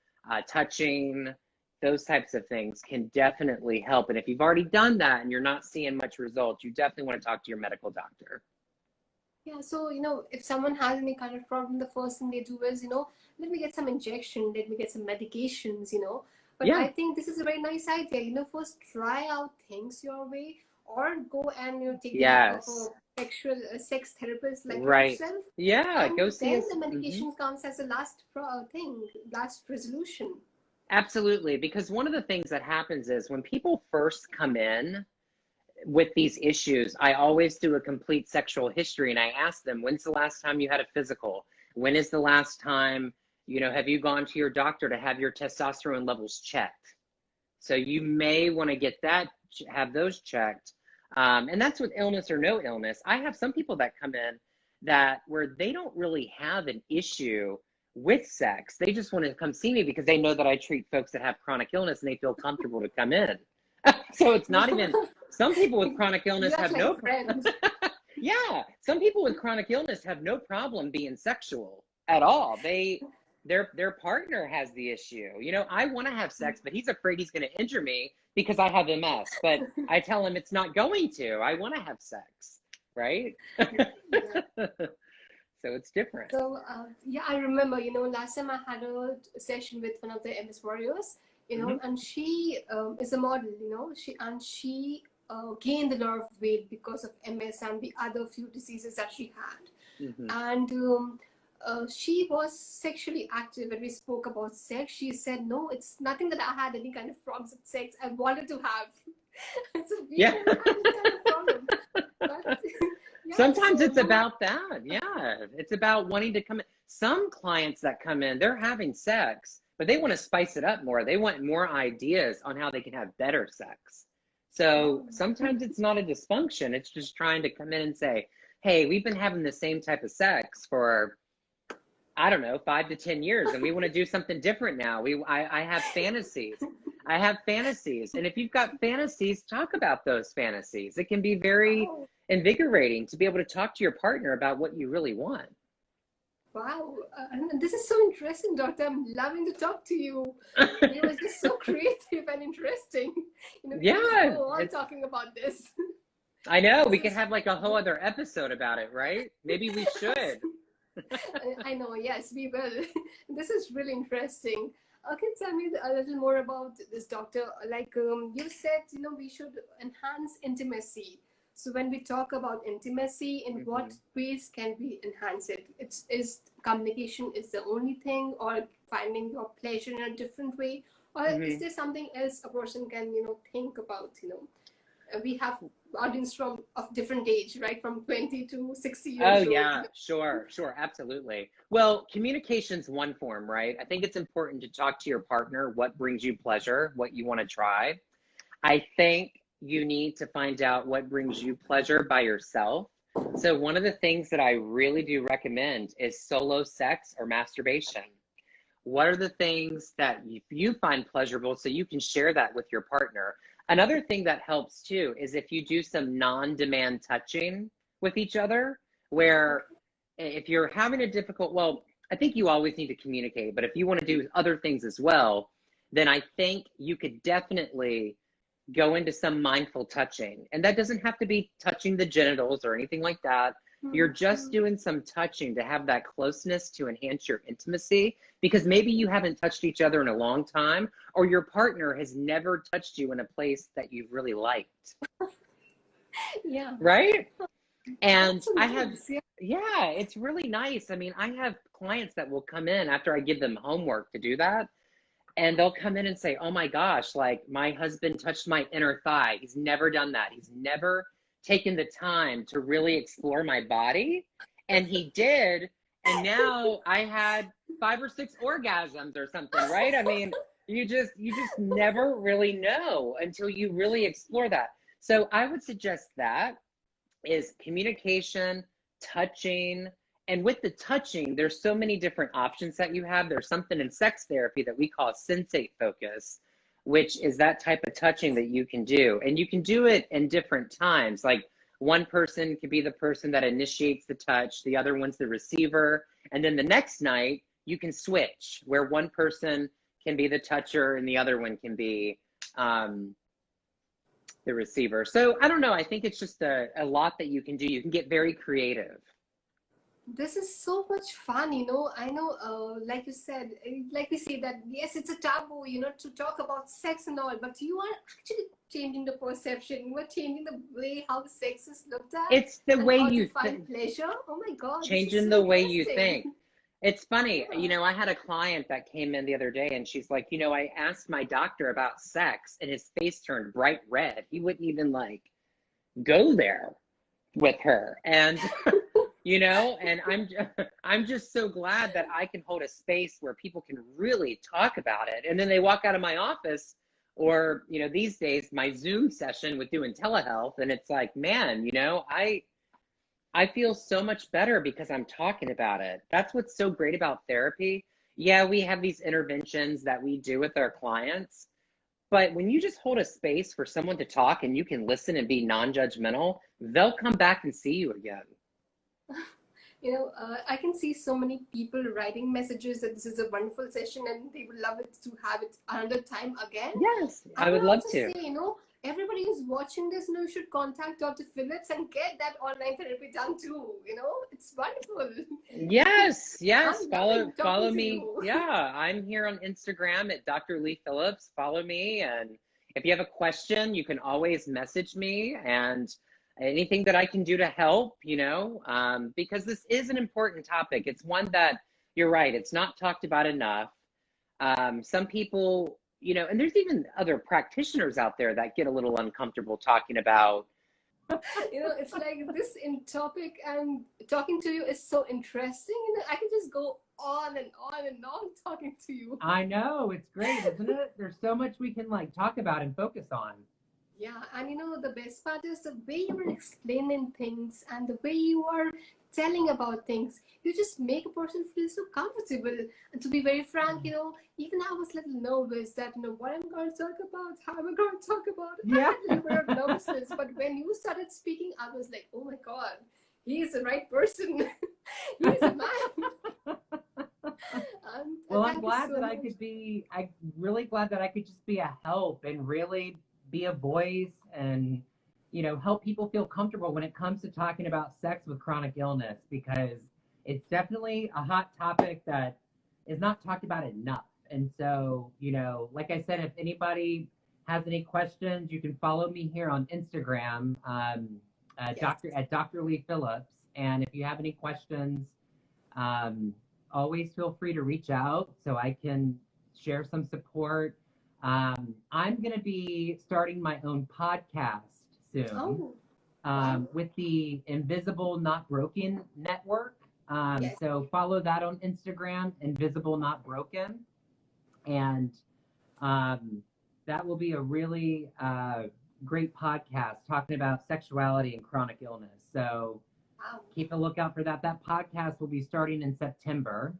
touching, those types of things can definitely help. And if you've already done that and you're not seeing much results, you definitely want to talk to your medical doctor. Yeah, so if someone has any kind of problem, the first thing they do is, let me get some injection, let me get some medications. But Yeah. I think this is a very nice idea. First try out things your way, or go and take the help of a Yes. sex therapist like Right. yourself, Yeah. Go and see then us. the Hmm. medication comes as a last resolution. Absolutely. Because one of the things that happens is when people first come in with these issues, I always do a complete sexual history and I ask them, when's the last time you had a physical? When is the last time, have you gone to your doctor to have your testosterone levels checked? So you may want to have those checked. And that's with illness or no illness. I have some people that come in where they don't really have an issue with sex. They just want to come see me because they know that I treat folks that have chronic illness and they feel comfortable to come in. So it's not even, some people with chronic You illness act have like no, a friend. yeah, some people with chronic illness have no problem being sexual at all. Their partner has the issue. I want to have sex, but he's afraid he's going to injure me because I have MS. But I tell him it's not going to. I want to have sex, right? Yeah. So it's different. So yeah, I remember, last time I had a session with one of the MS warriors, Hmm. and she is a model, she gained a lot of weight because of MS and the other few diseases that she had. Hmm. And she was sexually active when we spoke about sex. She said, no, it's nothing that I had any kind of problems with sex. I wanted to have. So we Yeah. don't have this kind of problem. But yeah, Sometimes so it's about that. Yeah. It's about wanting to come in. Some clients that come in, they're having sex, but they want to spice it up more. They want more ideas on how they can have better sex. So sometimes it's not a dysfunction. It's just trying to come in and say, hey, we've been having the same type of sex for, I don't know, 5 to 10 years, and we want to do something different now. I have fantasies. I have fantasies. And if you've got fantasies, talk about those fantasies. It can be very invigorating to be able to talk to your partner about what you really want. Wow, this is so interesting, Doctor. I'm loving to talk to you. You are just so creative and interesting. You know, we can go on talking about this. I know, we could have like a whole other episode about it, right? Maybe we should. I know, yes, we will. This is really interesting. Okay, tell me a little more about this, Doctor. Like you said, you know, we should enhance intimacy. So when we talk about intimacy, in what ways can we enhance it? Is communication is the only thing, or finding your pleasure in a different way, or is there something else a person can, you know, think about? You know, we have audience of different age, right? From 20 to 60 years old. Oh yeah, sure, absolutely. Well, communication's one form, right? I think it's important to talk to your partner what brings you pleasure, what you want to try. I think you need to find out what brings you pleasure by yourself. So one of the things that I really do recommend is solo sex or masturbation. What are the things that you find pleasurable so you can share that with your partner? Another thing that helps too is if you do some non-demand touching with each other, where if you're having a difficult, well, I think you always need to communicate, but if you want to do other things as well, then I think you could definitely go into some mindful touching. And that doesn't have to be touching the genitals or anything like that. You're just doing some touching to have that closeness to enhance your intimacy, because maybe you haven't touched each other in a long time, or your partner has never touched you in a place that you've really liked. Yeah. Right? And I have, yeah, it's really nice. I mean, I have clients that will come in after I give them homework to do that. And they'll come in and say, oh my gosh, like my husband touched my inner thigh. He's never done that. He's never taken the time to really explore my body. And he did. And now I had 5 or 6 orgasms or something, right? I mean, you just never really know until you really explore that. So I would suggest that is communication, touching. And with the touching, there's so many different options that you have. There's something in sex therapy that we call sensate focus, which is that type of touching that you can do. And you can do it in different times. Like one person could be the person that initiates the touch, the other one's the receiver. And then the next night, you can switch, where one person can be the toucher and the other one can be the receiver. So I don't know. I think it's just a lot that you can do. You can get very creative. This is so much fun, you know. I know, like you said, like we say that, yes, it's a taboo, you know, to talk about sex and all, but you are actually changing the perception. You are changing the way how sex is looked at. It's the way you find pleasure. Oh my God. Changing the way you think. It's funny, you know, I had a client that came in the other day and she's like, you know, I asked my doctor about sex and his face turned bright red. He wouldn't even like go there with her. And you know, and I'm just so glad that I can hold a space where people can really talk about it. And then they walk out of my office, or, you know, these days my Zoom session with doing telehealth, and it's like, man, you know, I feel so much better because I'm talking about it. That's what's so great about therapy. Yeah, we have these interventions that we do with our clients, but when you just hold a space for someone to talk and you can listen and be non-judgmental, they'll come back and see you again. You know, I can see so many people writing messages that this is a wonderful session and they would love it to have it another time again. Yes, I would love to. Say, you know, everybody who's watching this, you know, should contact Dr. Phillips and get that online therapy done too. You know, it's wonderful. Yes, yes. Follow me. Yeah, I'm here on Instagram at Dr. Lee Phillips. Follow me, and if you have a question, you can always message me, and anything that I can do to help, you know, because this is an important topic. It's one that, you're right, it's not talked about enough. Some people, you know, and there's even other practitioners out there that get a little uncomfortable talking about It's like this in topic, and talking to you is so interesting. I can just go on and on and on talking to you. I know, it's great, isn't it? There's so much we can like talk about and focus on. Yeah, and the best part is the way you are explaining things and the way you are telling about things. You just make a person feel so comfortable. And to be very frank, even I was a little nervous that, what I'm going to talk about, how am I going to talk about it. I Yeah. had a little bit of nervousness, but when you started speaking, I was like, oh my God, he is the right person. He's a man. Well, I'm glad that I'm really glad that I could just be a help and really be a voice and, help people feel comfortable when it comes to talking about sex with chronic illness, because it's definitely a hot topic that is not talked about enough. And so, like I said, if anybody has any questions, you can follow me here on Instagram, Yes. Dr. Lee Phillips. And if you have any questions, always feel free to reach out so I can share some support. I'm going to be starting my own podcast soon, Oh, wow. with the Invisible Not Broken Network. Yes. So follow that on Instagram, Invisible Not Broken. And that will be a really great podcast talking about sexuality and chronic illness. So Wow. keep a lookout for that. That podcast will be starting in September.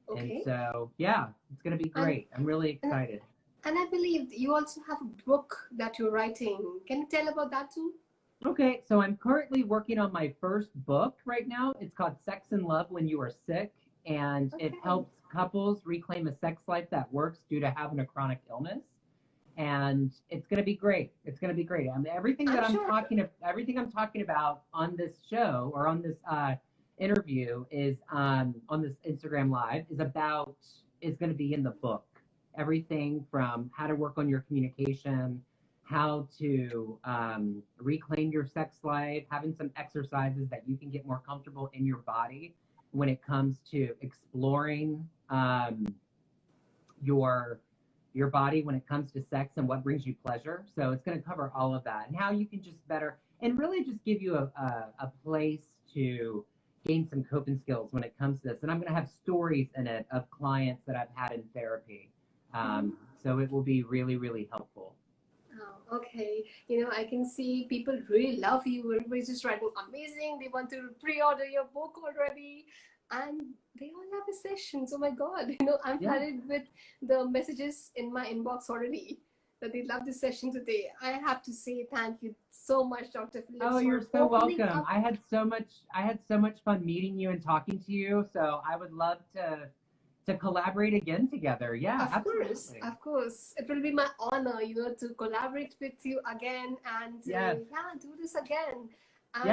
And Okay. so, yeah, it's going to be And, great. I'm really and excited. And I believe you also have a book that you're writing. Can you tell about that too? Okay, so I'm currently working on my first book right now. It's called Sex and Love When You Are Sick, and it Okay. helps couples reclaim a sex life that works due to having a chronic illness. And it's going to be great. It's going to be great. I'm sure. Everything I'm talking about on this show or on this interview is on this Instagram live is going to be in the book. Everything from how to work on your communication, how to reclaim your sex life, having some exercises that you can get more comfortable in your body when it comes to exploring your body when it comes to sex and what brings you pleasure. So it's going to cover all of that and how you can just better and really just give you a place to gain some coping skills when it comes to this. And I'm going to have stories in it of clients that I've had in therapy. Mhm. So it will be really, really helpful. Oh, okay. I can see people really love you. Everybody's just writing amazing. They want to pre-order your book already. And they all have a session. Oh my God. I'm Yeah. flooded with the messages in my inbox already that they love this session today. I have to say thank you so much, Dr. Phillips, Oh, you're for so opening welcome. up. I had so much fun meeting you and talking to you. So I would love to collaborate again together. Yeah, absolutely. Of course. It will be my honor, to collaborate with you again and Yes. do this again. And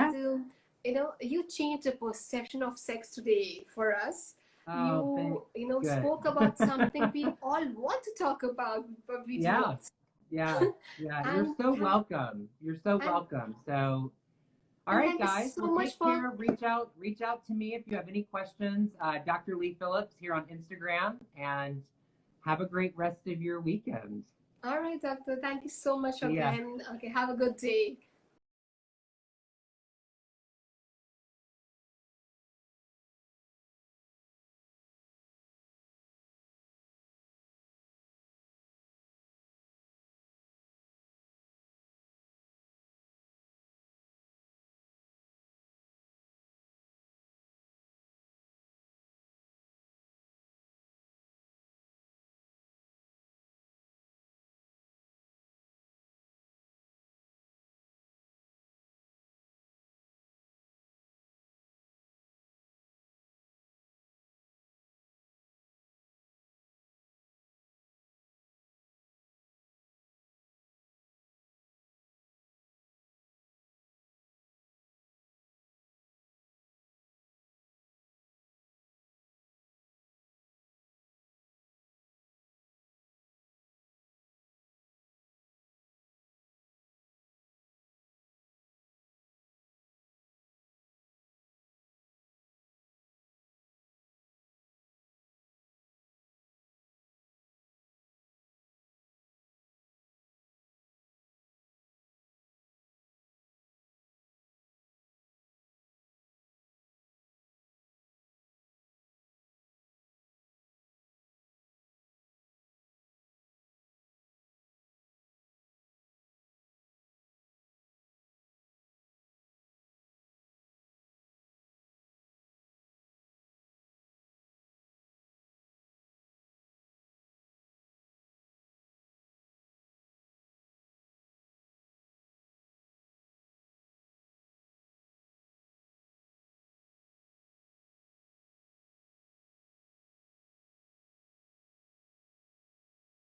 Yes. you changed the perception of sex today for us. Oh, thanks. You Good. spoke about something we all want to talk about, but we do Yeah. not. Yeah. Yeah. You're and so welcome. You're so and welcome. So, all and right, thank you guys. so Well, much take for. care. Reach out to me if you have any questions. Dr. Lee Phillips here on Instagram, and have a great rest of your weekend. All right, doctor. Thank you so much See ya. again. Okay, have a good day.